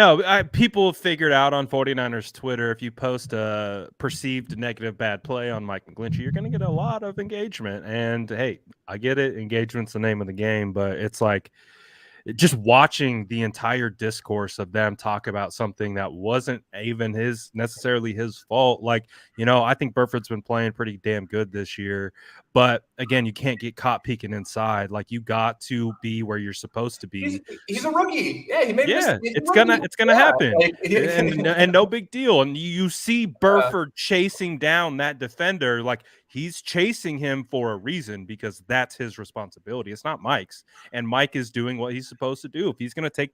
people have figured out on 49ers Twitter, if you post a perceived negative bad play on Mike McGlinchey, you're going to get a lot of engagement. And hey, I get it. Engagement's the name of the game, but it's like, just watching the entire discourse of them talk about something that wasn't even necessarily his fault. Like, I think Burford's been playing pretty damn good this year, but again, you can't get caught peeking inside. Like, you got to be where you're supposed to be. He's a rookie. Yeah, he made it's gonna happen. Like, and no big deal. And you see Burford chasing down that defender. Like, he's chasing him for a reason because that's his responsibility. It's not Mike's. And Mike is doing what he's supposed to do. If he's going to take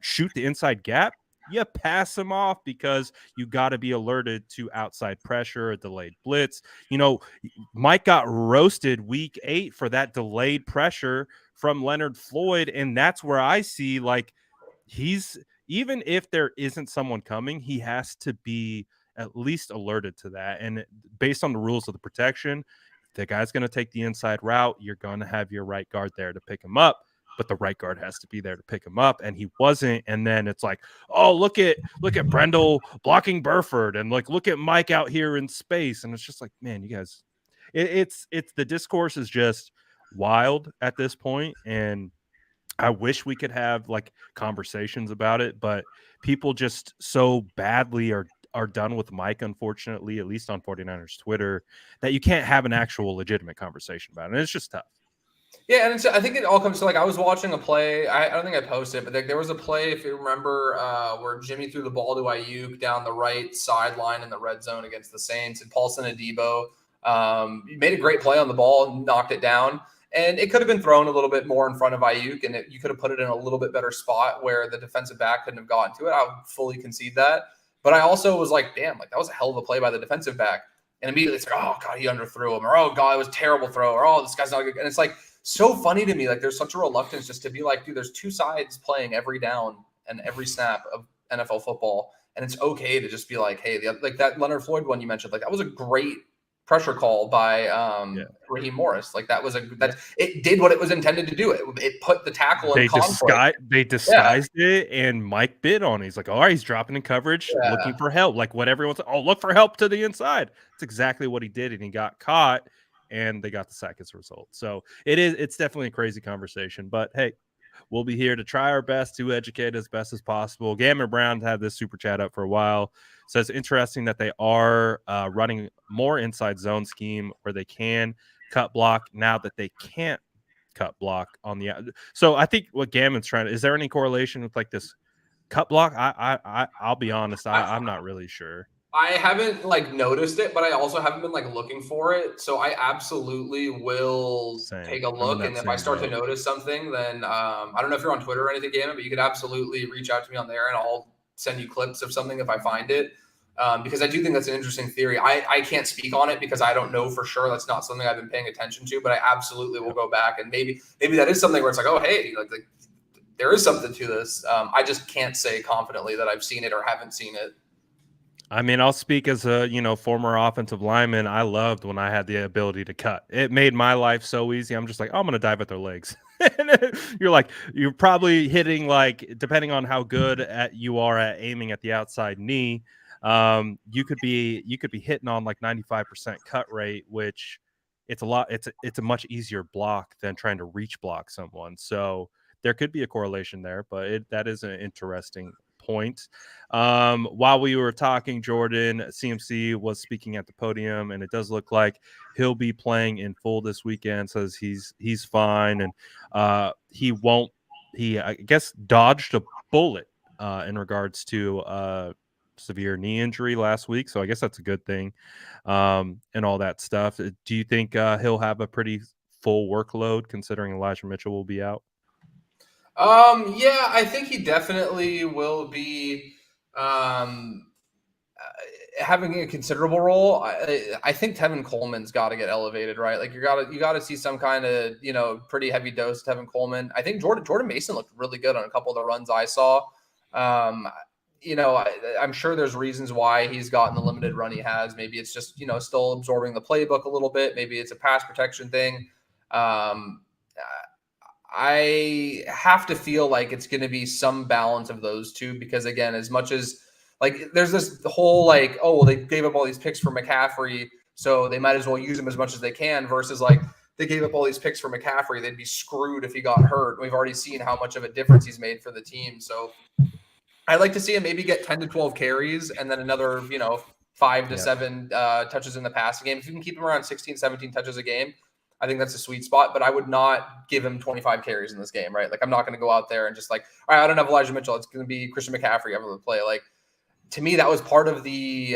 shoot the inside gap, you pass him off because you got to be alerted to outside pressure, a delayed blitz. Mike got roasted week 8 for that delayed pressure from Leonard Floyd. And that's where I see, like, even if there isn't someone coming, he has to be at least alerted to that. And based on the rules of the protection, the guy's going to take the inside route. You're going to have your right guard there to pick him up. but the right guard has to be there to pick him up, and he wasn't. And then it's like, oh, look at Brendel blocking Burford, and like look at Mike out here in space, and it's just like, man, you guys, it's the discourse is just wild at this point, and I wish we could have like conversations about it, but people just so badly are done with Mike, unfortunately, at least on 49ers Twitter, that you can't have an actual legitimate conversation about it. And it's just tough. Yeah, and I think it all comes to like I was watching a play. I don't think I posted it, but there was a play, if you remember, where Jimmy threw the ball to Ayuk down the right sideline in the red zone against the Saints, and Paulson Adebo made a great play on the ball, knocked it down, and it could have been thrown a little bit more in front of Ayuk, and you could have put it in a little bit better spot where the defensive back couldn't have gotten to it. I would fully concede that, but I also was like, damn, like that was a hell of a play by the defensive back, and immediately it's like, oh god, he underthrew him, or oh god, it was a terrible throw, or oh, this guy's not good, and it's like so funny to me. Like there's such a reluctance just to be like, dude, there's two sides playing every down and every snap of NFL football. And it's okay to just be like, hey, like that Leonard Floyd one you mentioned, like that was a great pressure call by Raheem Morris. Like that was it did what it was intended to do. It put the tackle in conflict. They disguised it, and Mike bid on it. He's like, all right, he's dropping in coverage, looking for help. Like what everyone's like, oh, look for help to the inside. That's exactly what he did, and he got caught. And they got the sack as a result. So it's definitely a crazy conversation. But hey, we'll be here to try our best to educate as best as possible. Gammon Brown had this super chat up for a while. So it's interesting that they are running more inside zone scheme where they can cut block now that they can't cut block on the out. So I think what Gammon's trying to, is there any correlation with like this cut block? I'll be honest, I'm not really sure. I haven't like noticed it, but I also haven't been like looking for it. So I absolutely will take a look. And if I start to notice something, then I don't know if you're on Twitter or anything, Gammon, but you could absolutely reach out to me on there and I'll send you clips of something if I find it. Because I do think that's an interesting theory. I can't speak on it because I don't know for sure. That's not something I've been paying attention to, but I absolutely will go back and maybe that is something where it's like, oh, hey, like there is something to this. I just can't say confidently that I've seen it or haven't seen it. I mean, I'll speak as a, former offensive lineman. I loved when I had the ability to cut. It made my life so easy. I'm just like, oh, I'm going to dive at their legs. You're probably hitting, like, depending on how good you are at aiming at the outside knee, you could be hitting on like 95% cut rate, which it's a lot. It's a much easier block than trying to reach block someone. So there could be a correlation there, but that is an interesting point. While we were talking, Jordan, CMC was speaking at the podium, and it does look like he'll be playing in full this weekend. Says he's fine, and he I guess dodged a bullet in regards to severe knee injury last week, so I guess that's a good thing, and all that stuff. Do you think he'll have a pretty full workload considering Elijah Mitchell will be out? Yeah, I think he definitely will be having a considerable role. I think Tevin Coleman's got to get elevated, right? Like you got to see some kind of pretty heavy dose of Tevin Coleman. I think Jordan Mason looked really good on a couple of the runs I saw. I'm sure there's reasons why he's gotten the limited run he has. Maybe it's just still absorbing the playbook a little bit. Maybe it's a pass protection thing. I have to feel like it's going to be some balance of those two because, again, as much as like there's this whole like, oh, well, they gave up all these picks for McCaffrey, so they might as well use him as much as they can versus like they gave up all these picks for McCaffrey. They'd be screwed if he got hurt. We've already seen how much of a difference he's made for the team. So I'd like to see him maybe get 10 to 12 carries and then another, 5 to 7 touches in the passing game. If you can keep him around 16, 17 touches a game, I think that's a sweet spot, but I would not give him 25 carries in this game, right? Like, I'm not going to go out there and just like, all right, I don't have Elijah Mitchell. It's going to be Christian McCaffrey every play. Like, to me, that was part of the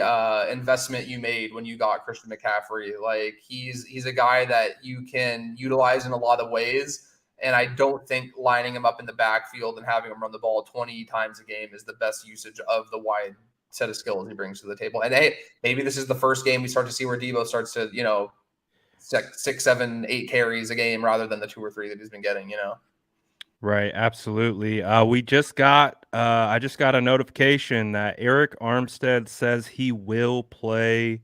investment you made when you got Christian McCaffrey. Like, he's a guy that you can utilize in a lot of ways, and I don't think lining him up in the backfield and having him run the ball 20 times a game is the best usage of the wide set of skills he brings to the table. And hey, maybe this is the first game we start to see where Deebo starts to, 6, 7, 8 carries a game rather than the 2 or 3 that he's been getting, Right, absolutely. I just got a notification that Eric Armstead says he will play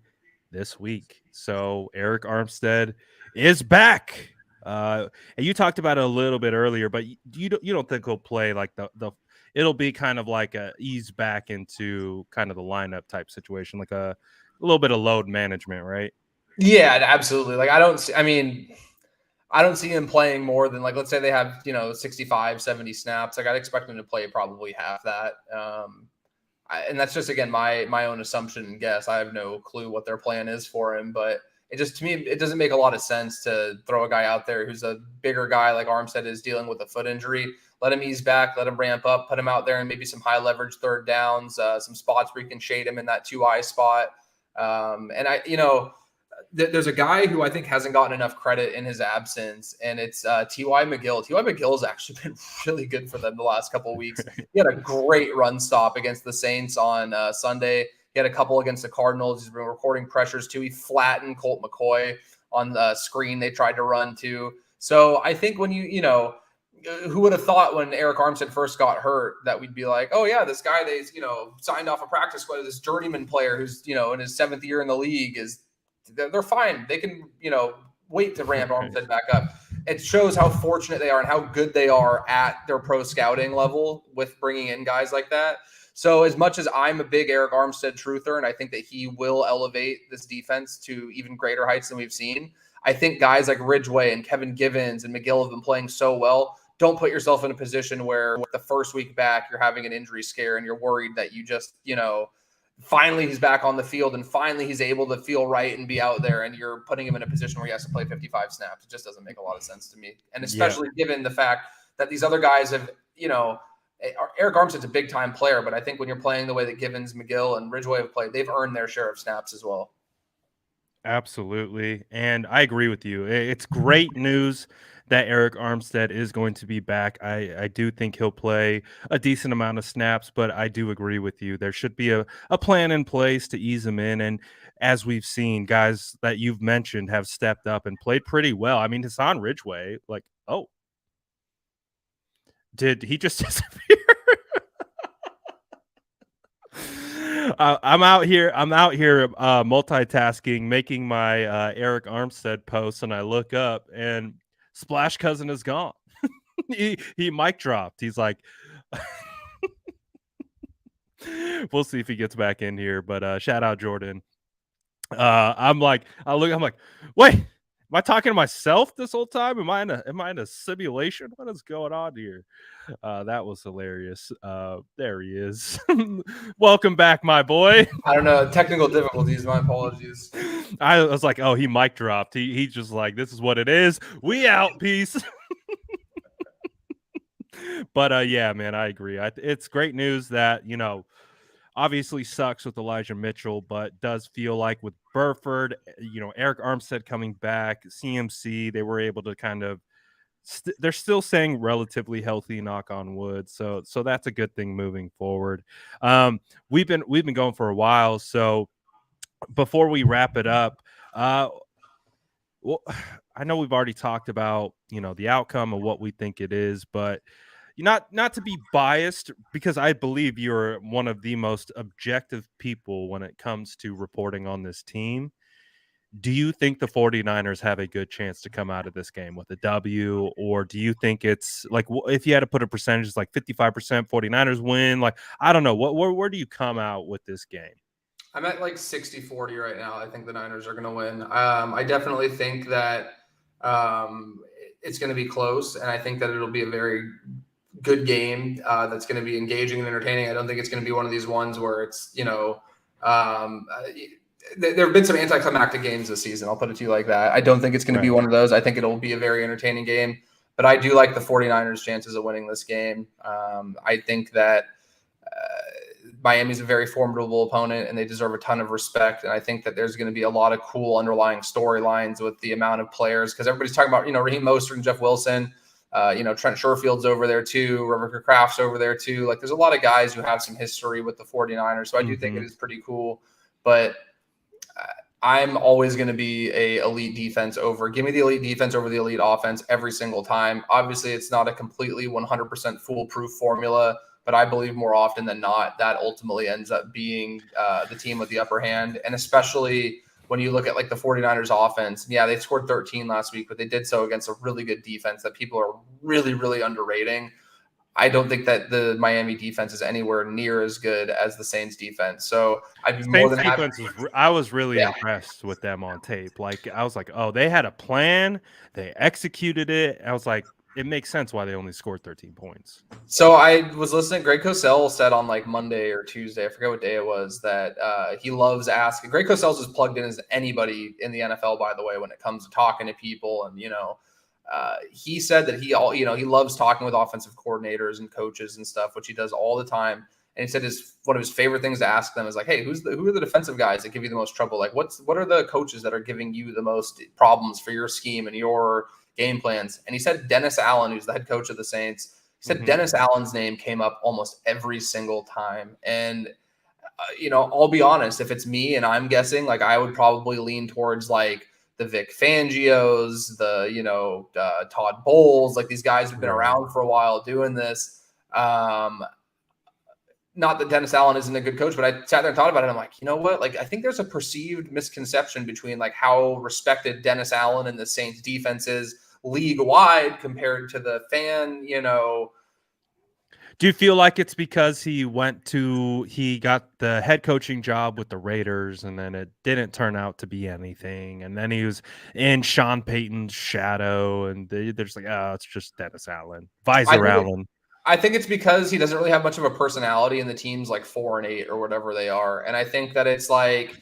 this week. So Eric Armstead is back. And you talked about it a little bit earlier, but you don't think he'll play like the it'll be kind of like a ease back into kind of the lineup type situation, like a little bit of load management, right? Yeah, absolutely. Like I don't see him playing more than, like, let's say they have, 65, 70 snaps. Like, I'd expect him to play probably half that. And that's just, again, my own assumption and guess. I have no clue what their plan is for him, but it just, to me, it doesn't make a lot of sense to throw a guy out there who's a bigger guy like Armstead is dealing with a foot injury. Let him ease back, let him ramp up, put him out there and maybe some high leverage third downs, some spots where you can shade him in that 2-eye spot. And there's a guy who I think hasn't gotten enough credit in his absence, and it's T.Y. McGill. T.Y. McGill's actually been really good for them the last couple of weeks. He had a great run stop against the Saints on Sunday. He had a couple against the Cardinals. He's been recording pressures too. He flattened Colt McCoy on the screen they tried to run to. So I think when who would have thought when Eric Armstead first got hurt that we'd be like, oh yeah, this guy they signed off a practice squad, this journeyman player who's in his 7th year in the league they're fine. They can wait to ramp Armstead back up. It shows how fortunate they are and how good they are at their pro scouting level with bringing in guys like that. So as much as I'm a big Eric Armstead truther, and I think that he will elevate this defense to even greater heights than we've seen, I think guys like Ridgeway and Kevin Givens and McGill have been playing so well. Don't put yourself in a position where with the first week back, you're having an injury scare and you're worried that you just, finally he's back on the field and finally he's able to feel right and be out there and you're putting him in a position where he has to play 55 snaps. It just doesn't make a lot of sense to me. And especially given the fact that these other guys have, Eric Armstead's a big time player, but I think when you're playing the way that Givens, McGill, and Ridgeway have played, they've earned their share of snaps as well. Absolutely. And I agree with you. It's great news that Eric Armstead is going to be back. I do think he'll play a decent amount of snaps, but I do agree with you. There should be a plan in place to ease him in. And as we've seen, guys that you've mentioned have stepped up and played pretty well. I mean, Hassan Ridgeway, like, oh, did he just disappear? I'm out here multitasking, making my Eric Armstead post, and I look up and Splash Cousin is gone. he mic dropped. He's like, we'll see if he gets back in here. But shout out Jordan. I'm like, wait, am I talking to myself this whole time? Am I in a simulation? What is going on here? That was hilarious. There he is. Welcome back, my boy. I don't know. Technical difficulties. My apologies. I was like, oh, he mic dropped. He's just like, this is what it is. We out. Peace. But yeah, man, I agree. It's great news that, obviously sucks with Elijah Mitchell, but does feel like with Burford, Eric Armstead coming back, CMC, they were able to kind of they're still saying relatively healthy, knock on wood. So that's a good thing moving forward. We've been going for a while. So before we wrap it up, well, I know we've already talked about, the outcome of what we think it is, but not to be biased, because I believe you're one of the most objective people when it comes to reporting on this team. Do you think the 49ers have a good chance to come out of this game with a W, or do you think it's like, if you had to put a percentage, it's like 55% 49ers win? Like, I don't know. Where do you come out with this game? I'm at like 60-40 right now. I think the Niners are going to win. I definitely think that it's going to be close, and I think that it'll be a very good game that's going to be engaging and entertaining. I don't think it's going to be one of these ones where it's, there have been some anticlimactic games this season. I'll put it to you like that. I don't think it's going to be one of those. I think it'll be a very entertaining game, but I do like the 49ers' chances of winning this game. I think that Miami's a very formidable opponent and they deserve a ton of respect. And I think that there's going to be a lot of cool underlying storylines with the amount of players, because everybody's talking about, Raheem Mostert and Jeff Wilson. Trent Sherfield's over there too. Rebecca Kraft's over there too. Like, there's a lot of guys who have some history with the 49ers. So I do think it is pretty cool, but I'm always going to be give me the elite defense over the elite offense every single time. Obviously it's not a completely 100% foolproof formula, but I believe more often than not, that ultimately ends up being the team with the upper hand. And especially when you look at like the 49ers offense. Yeah, they scored 13 last week, but they did so against a really good defense that people are really, really underrating. I don't think that the Miami defense is anywhere near as good as the Saints defense. So I'd be more Saints than happy. defense was I was really Yeah. impressed with them on tape. Like, I was like, "Oh, they had a plan, they executed it." I was like, "It makes sense why they only scored 13 points." So I was listening. Greg Cosell said on like Monday or Tuesday, I forget what day it was, that he loves asking. Greg Cosell's as plugged in as anybody in the NFL, by the way, when it comes to talking to people. And, he said that he loves talking with offensive coordinators and coaches and stuff, which he does all the time. And he said one of his favorite things to ask them is like, hey, who are the defensive guys that give you the most trouble? Like, what are the coaches that are giving you the most problems for your scheme and your game plans? And he said Dennis Allen, who's the head coach of the Saints. He said Dennis Allen's name came up almost every single time. And, I'll be honest, if it's me and I'm guessing, like I would probably lean towards like the Vic Fangios, Todd Bowles, like these guys have been around for a while doing this. Not that Dennis Allen isn't a good coach, but I sat there and thought about it. I'm like, you know what? Like, I think there's a perceived misconception between like how respected Dennis Allen and the Saints defense is league wide compared to the fan, Do you feel like it's because he got the head coaching job with the Raiders and then it didn't turn out to be anything? And then he was in Sean Payton's shadow and they're just like, oh, it's just Dennis Allen, Visor Allen. I think it's because he doesn't really have much of a personality and the team's like 4-8 or whatever they are. And I think that it's like,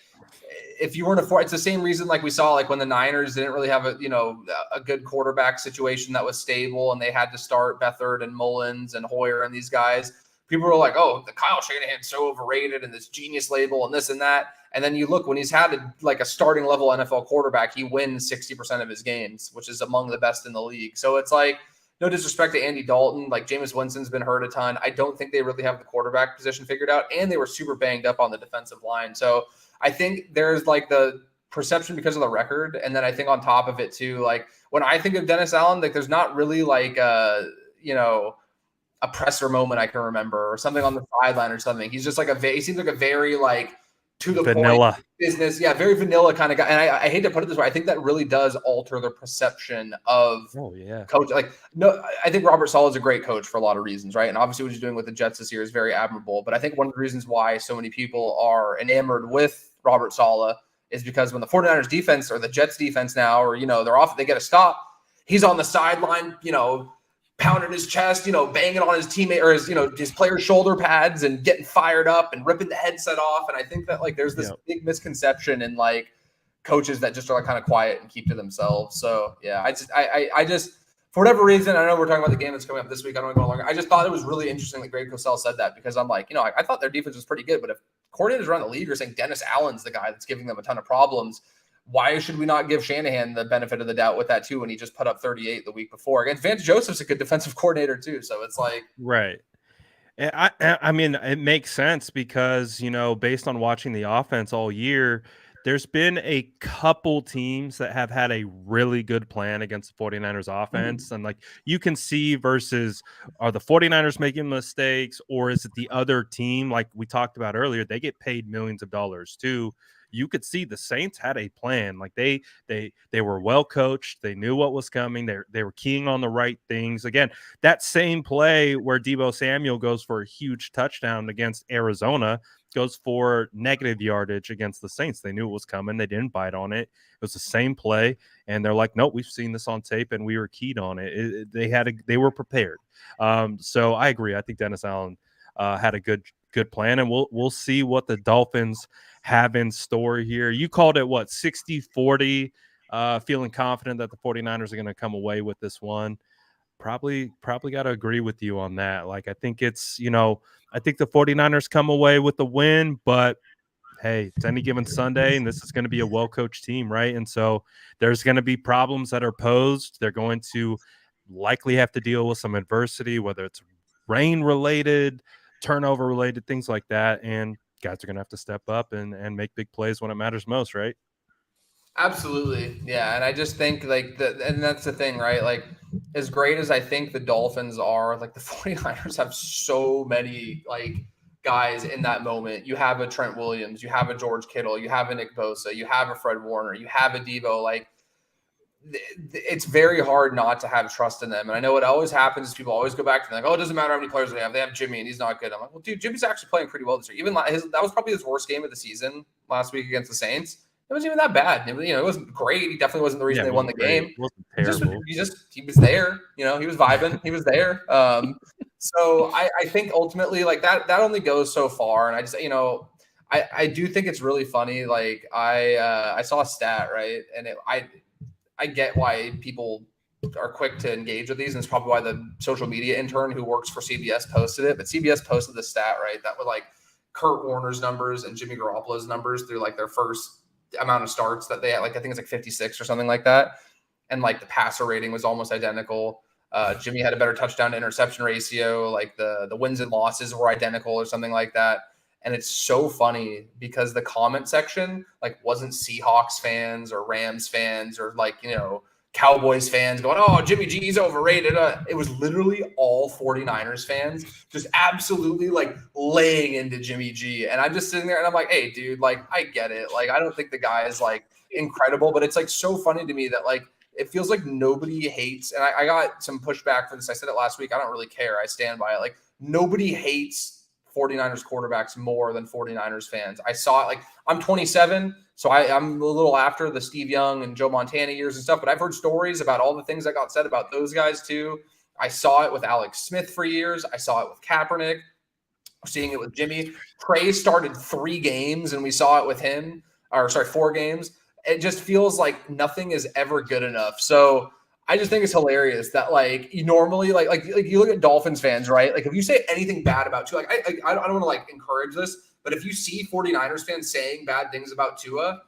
if you weren't it's the same reason like we saw like when the Niners didn't really have a good quarterback situation that was stable and they had to start Beathard and Mullins and Hoyer and these guys. People were like, oh, the Kyle Shanahan's so overrated and this genius label and this and that. And then you look when he's had a starting level NFL quarterback, he wins 60% of his games, which is among the best in the league. So it's like, no disrespect to Andy Dalton, like Jameis Winston's been hurt a ton. I don't think they really have the quarterback position figured out, and they were super banged up on the defensive line. So I think there's like the perception because of the record. And then I think on top of it too, like when I think of Dennis Allen, like there's not really like a presser moment I can remember or something on the sideline or something. He's just like he seems like a very like to the vanilla point business. Yeah. Very vanilla kind of guy. And I hate to put it this way. I think that really does alter the perception of coach. Like, no, I think Robert Saleh is a great coach for a lot of reasons. Right. And obviously what he's doing with the Jets this year is very admirable. But I think one of the reasons why so many people are enamored with Robert Saleh is because when the 49ers defense or the Jets defense now, or, they're off, they get a stop. He's on the sideline, pounding his chest, banging on his teammate or his player's shoulder pads and getting fired up and ripping the headset off. And I think that like there's this big misconception in like coaches that just are like kind of quiet and keep to themselves. So yeah, I just for whatever reason, I know we're talking about the game that's coming up this week. I don't want to go longer. I just thought it was really interesting that Greg Cosell said that because I'm like, I thought their defense was pretty good, but if coordinators around the league are saying Dennis Allen's the guy that's giving them a ton of problems, why should we not give Shanahan the benefit of the doubt with that too when he just put up 38 the week before? Again, Vance Joseph's a good defensive coordinator too, so it's like right. And I mean, it makes sense because based on watching the offense all year, there's been a couple teams that have had a really good plan against the 49ers offense. And like you can see versus are the 49ers making mistakes or is it the other team? Like we talked about earlier, they get paid millions of dollars too. You could see the Saints had a plan. Like they were well coached. They knew what was coming. They were keying on the right things. Again, that same play where Deebo Samuel goes for a huge touchdown against Arizona goes for negative yardage against the Saints. They knew it was coming. They didn't bite on it. It was the same play. And they're like, nope, we've seen this on tape and we were keyed on it. They were prepared. So I agree. I think Dennis Allen had a good plan, and we'll see what the Dolphins have in store here. You called it what, 60-40, feeling confident that the 49ers are going to come away with this one. Probably got to agree with you on that. Like, I think it's, I think the 49ers come away with the win, but hey, it's any given Sunday, and this is going to be a well-coached team, right? And so there's going to be problems that are posed. They're going to likely have to deal with some adversity, whether it's rain-related, turnover-related, things like that, and guys are going to have to step up and make big plays when it matters most, right? Absolutely. Yeah. And I just think and that's the thing, right? Like as great as I think the Dolphins are, like the 49ers have so many like guys in that moment. You have a Trent Williams, you have a George Kittle, you have a Nick Bosa, you have a Fred Warner, you have a Debo. Like, it's very hard not to have trust in them. And I know what always happens is people always go back to like, oh, it doesn't matter how many players they have. They have Jimmy and he's not good. I'm like, well, dude, Jimmy's actually playing pretty well this year. Even that was probably his worst game of the season last week against the Saints. It wasn't even that bad. It wasn't great. He definitely wasn't the reason they won the game. It wasn't terrible. He was there. He was vibing. He was there. So I think ultimately like that only goes so far. And I just, I do think it's really funny. Like I saw a stat, right? And I get why people are quick to engage with these, and it's probably why the social media intern who works for CBS posted it. But CBS posted the stat, right? That was like Kurt Warner's numbers and Jimmy Garoppolo's numbers through like their first amount of starts that they had. Like I think it's like 56 or something like that. And like the passer rating was almost identical. Jimmy had a better touchdown to interception ratio. Like the wins and losses were identical or something like that. And it's so funny because the comment section like wasn't Seahawks fans or Rams fans or like, Cowboys fans going, oh, Jimmy G's overrated. It was literally all 49ers fans just absolutely like laying into Jimmy G. And I'm just sitting there and I'm like, hey, dude, like, I get it. Like, I don't think the guy is like incredible, but it's like so funny to me that like it feels like nobody hates. And I got some pushback for this. I said it last week. I don't really care. I stand by it. Like, nobody hates 49ers quarterbacks more than 49ers fans. I saw it. Like, I'm 27, so I'm a little after the Steve Young and Joe Montana years and stuff, but I've heard stories about all the things that got said about those guys too. I saw it with Alex Smith for years. I saw it with Kaepernick. We're seeing it with Jimmy. Trey started 3 games, and we saw it with him. 4 games. It just feels like nothing is ever good enough. So I just think it's hilarious that like you normally like you look at Dolphins fans, right? Like if you say anything bad about Tua, like I don't want to like encourage this, but if you see 49ers fans saying bad things about Tua,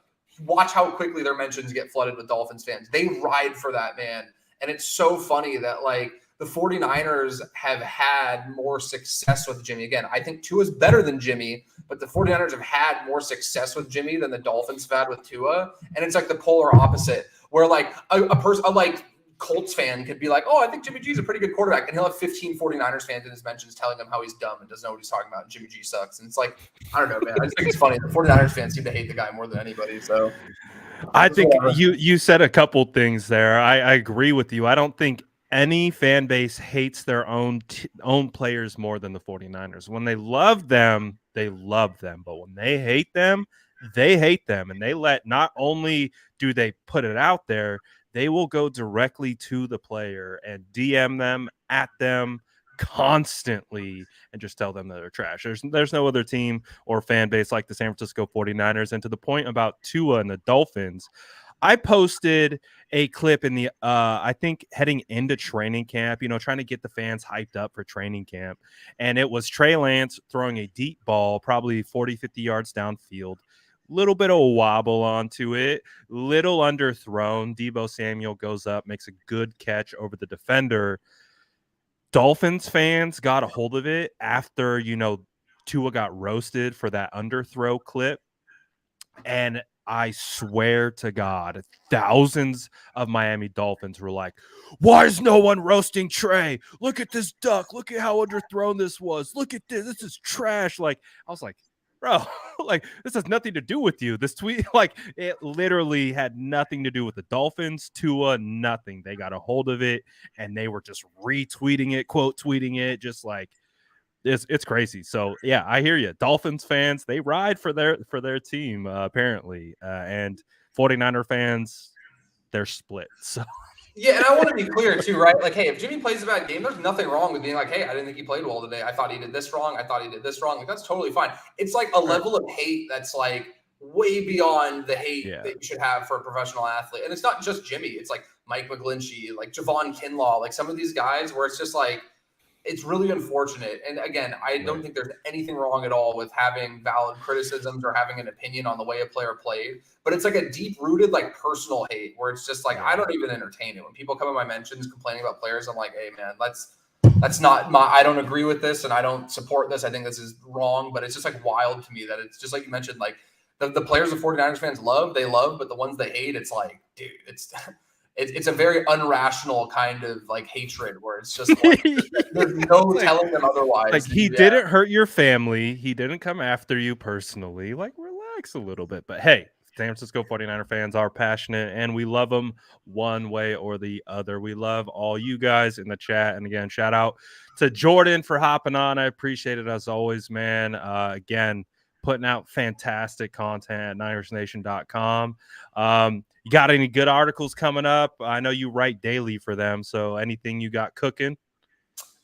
watch how quickly their mentions get flooded with Dolphins fans. They ride for that man. And it's so funny that like the 49ers have had more success with Jimmy. Again, I think Tua's better than Jimmy, but the 49ers have had more success with Jimmy than the Dolphins have had with Tua. And it's like the polar opposite, where like a person like Colts fan could be like, oh, I think Jimmy G's a pretty good quarterback. And he'll have 15 49ers fans in his mentions telling him how he's dumb and doesn't know what he's talking about. And Jimmy G sucks. And it's like, I don't know, man. I just think it's funny. The 49ers fans seem to hate the guy more than anybody. So I think you said a couple things there. I agree with you. I don't think any fan base hates their own players more than the 49ers. When they love them, they love them. But when they hate them, they hate them. And they not only do they put it out there, they will go directly to the player and DM them, at them constantly, and just tell them that they're trash. There's no other team or fan base like the San Francisco 49ers. And to the point about Tua and the Dolphins, I posted a clip in the I think heading into training camp, trying to get the fans hyped up for training camp. And it was Trey Lance throwing a deep ball, probably 40, 50 yards downfield. Little bit of a wobble onto it, little underthrown. Debo Samuel goes up, makes a good catch over the defender. Dolphins fans got a hold of it after, Tua got roasted for that underthrow clip. And I swear to God, thousands of Miami Dolphins were like, why is no one roasting Trey? Look at this duck. Look at how underthrown this was. Look at this. This is trash. Like, I was like, bro, like, this has nothing to do with you. This tweet, like, it literally had nothing to do with the Dolphins, Tua, nothing. They got a hold of it, and they were just retweeting it, quote tweeting it, just like, it's crazy. So, yeah, I hear you. Dolphins fans, they ride for their team, apparently. And 49er fans, they're split. So. Yeah, and I want to be clear too, right? Like, hey, if Jimmy plays a bad game, there's nothing wrong with being like, hey, I didn't think he played well today. I thought he did this wrong. I thought he did this wrong. Like, that's totally fine. It's like a level of hate that's like way beyond the hate that you should have for a professional athlete. And it's not just Jimmy. It's like Mike McGlinchey, like Javon Kinlaw, like some of these guys where it's just like, it's really unfortunate. And again, I don't think there's anything wrong at all with having valid criticisms or having an opinion on the way a player played. But it's like a deep-rooted, like personal hate where it's just like, I don't even entertain it. When people come in my mentions complaining about players, I'm like, hey man, that's not I don't agree with this and I don't support this. I think this is wrong. But it's just like wild to me that it's just like you mentioned, like the players the 49ers fans love, but the ones they hate, it's like, dude, it's a very unrational kind of like hatred where it's just like there's no telling them otherwise. Like, he didn't hurt your family. He didn't come after you personally. Like, relax a little bit. But hey, San Francisco 49er fans are passionate and we love them one way or the other. We love all you guys in the chat. And again, shout out to Jordan for hopping on. I appreciate it as always, man. Again, putting out fantastic content at NinersNation.com. You got any good articles coming up? I know you write daily for them. So anything you got cooking?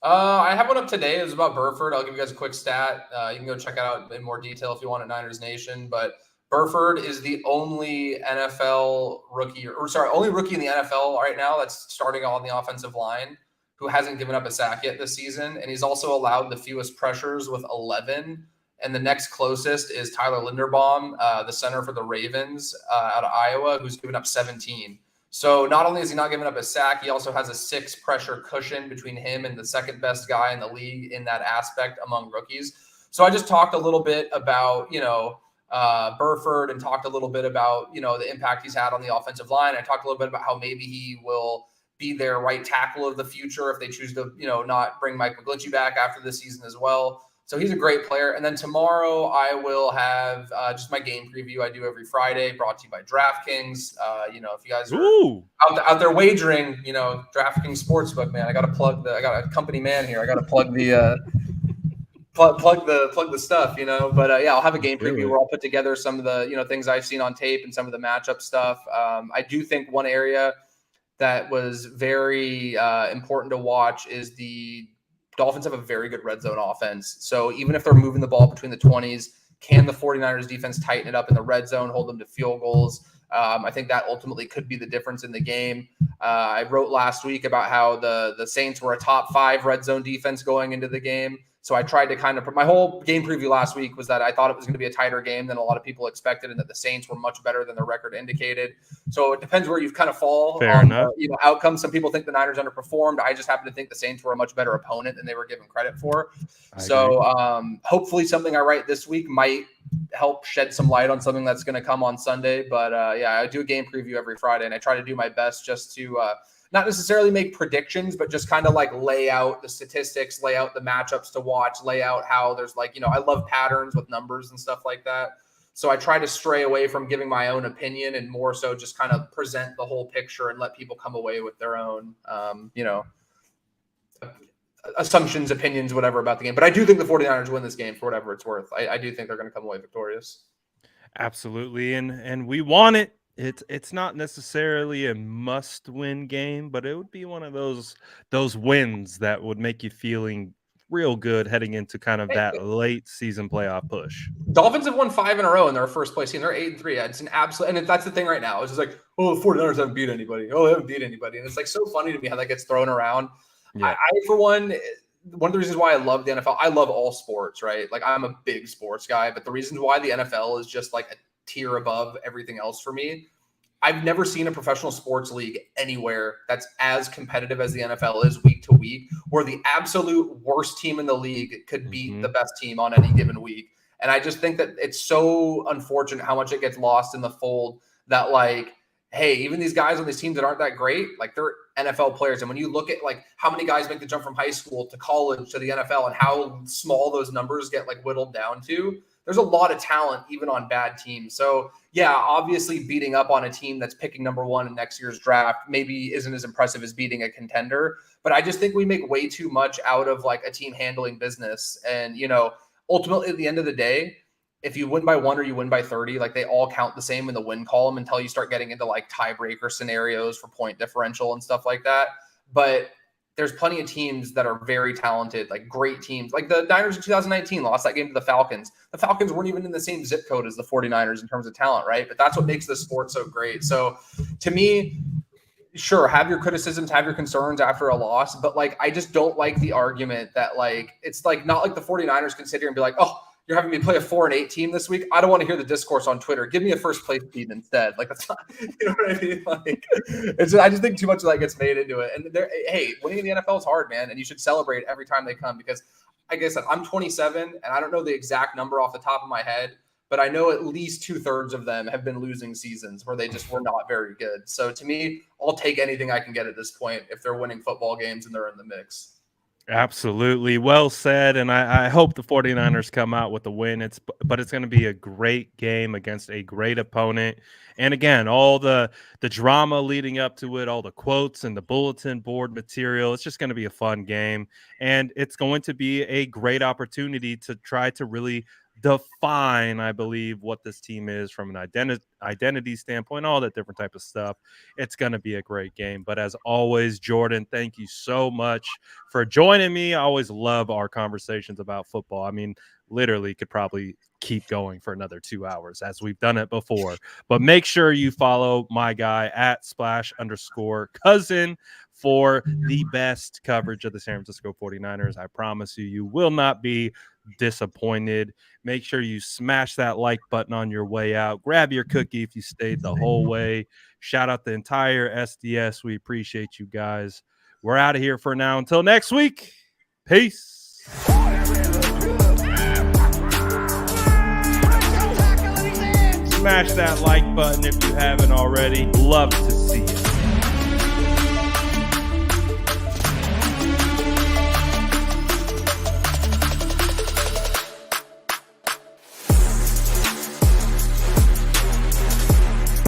I have one up today. It was about Burford. I'll give you guys a quick stat. You can go check it out in more detail if you want at Niners Nation. But Burford is the only NFL rookie, only rookie in the NFL right now that's starting on the offensive line who hasn't given up a sack yet this season. And he's also allowed the fewest pressures with 11. And the next closest is Tyler Linderbaum, the center for the Ravens out of Iowa, who's given up 17. So not only is he not giving up a sack, he also has a 6 pressure cushion between him and the second best guy in the league in that aspect among rookies. So I just talked a little bit about, Burford and talked a little bit about, the impact he's had on the offensive line. I talked a little bit about how maybe he will be their right tackle of the future if they choose to, not bring Mike McGlinchey back after this season as well. So he's a great player. And then tomorrow I will have just my game preview I do every Friday, brought to you by DraftKings. If you guys are out there wagering, DraftKings Sportsbook, man, I got a company man here. I got to plug the plug the stuff, But I'll have a game preview where I'll put together some of the things I've seen on tape and some of the matchup stuff. I do think one area that was very important to watch is the Dolphins have a very good red zone offense. So even if they're moving the ball between the 20s, can the 49ers defense tighten it up in the red zone, hold them to field goals? I think that ultimately could be the difference in the game. I wrote last week about how the Saints were a top 5 red zone defense going into the game. So I tried to my whole game preview last week was that I thought it was going to be a tighter game than a lot of people expected and that the Saints were much better than their record indicated. So it depends where you kind of fall on outcomes. Some people think the Niners underperformed. I just happen to think the Saints were a much better opponent than they were given credit for. Hopefully something I write this week might help shed some light on something that's going to come on Sunday. But I do a game preview every Friday and I try to do my best just to not necessarily make predictions, but just kind of like lay out the statistics, lay out the matchups to watch, lay out how there's I love patterns with numbers and stuff like that. So I try to stray away from giving my own opinion and more so just kind of present the whole picture and let people come away with their own, assumptions, opinions, whatever about the game. But I do think the 49ers win this game for whatever it's worth. I do think they're going to come away victorious. Absolutely. And we want it. It's not necessarily a must-win game, but it would be one of those wins that would make you feeling real good heading into kind of that late season playoff push. Dolphins have won 5 in a row in their first place team. They're 8-3. It's an absolute, and that's the thing right now. It's just like, the 49ers haven't beat anybody. They haven't beat anybody. And it's like so funny to me how that gets thrown around. Yeah. I for one of the reasons why I love the NFL, I love all sports, right? Like I'm a big sports guy, but the reasons why the NFL is just like a tier above everything else for me. I've never seen a professional sports league anywhere that's as competitive as the NFL is week to week, where the absolute worst team in the league could beat the best team on any given week. And I just think that it's so unfortunate how much it gets lost in the fold that hey, even these guys on these teams that aren't that great, they're NFL players. And when you look at how many guys make the jump from high school to college to the NFL and how small those numbers get whittled down to, there's a lot of talent even on bad teams. So yeah, obviously beating up on a team that's picking number 1 in next year's draft maybe isn't as impressive as beating a contender. But I just think we make way too much out of a team handling business. And, ultimately at the end of the day, if you win by 1 or you win by 30, they all count the same in the win column until you start getting into tiebreaker scenarios for point differential and stuff like that. But there's plenty of teams that are very talented, great teams. The Niners in 2019 lost that game to the Falcons. The Falcons weren't even in the same zip code as the 49ers in terms of talent, right? But that's what makes this sport so great. So to me, sure, have your criticisms, have your concerns after a loss, but I just don't like the argument that it's not like the 49ers can sit here and be like, oh, you're having me play a 4-8 team this week. I don't want to hear the discourse on Twitter. Give me a first place team instead. That's not, you know what I mean? I just think too much of that gets made into it. And hey, winning in the NFL is hard, man. And you should celebrate every time they come because, like I said, I'm 27 and I don't know the exact number off the top of my head, but I know at least 2/3 of them have been losing seasons where they just were not very good. So to me, I'll take anything I can get at this point if they're winning football games and they're in the mix. Absolutely. Well said. And I hope the 49ers come out with a win. But it's going to be a great game against a great opponent. And again, all the drama leading up to it, all the quotes and the bulletin board material, it's just going to be a fun game. And it's going to be a great opportunity to try to really define, I believe, what this team is from an identity standpoint, all that different type of stuff. It's going to be a great game. But as always, Jordan, thank you so much for joining me. I always love our conversations about football. I mean, literally could probably keep going for another 2 hours as we've done it before. But make sure you follow my guy at @splash_cousin for the best coverage of the San Francisco 49ers. I promise you, you will not be disappointed. Make sure you smash that like button on your way out. Grab your cookie if you stayed the whole way. Shout out the entire SDS. We appreciate you guys. We're out of here for now. Until next week. Peace. Smash that like button if you haven't already. Love to see you.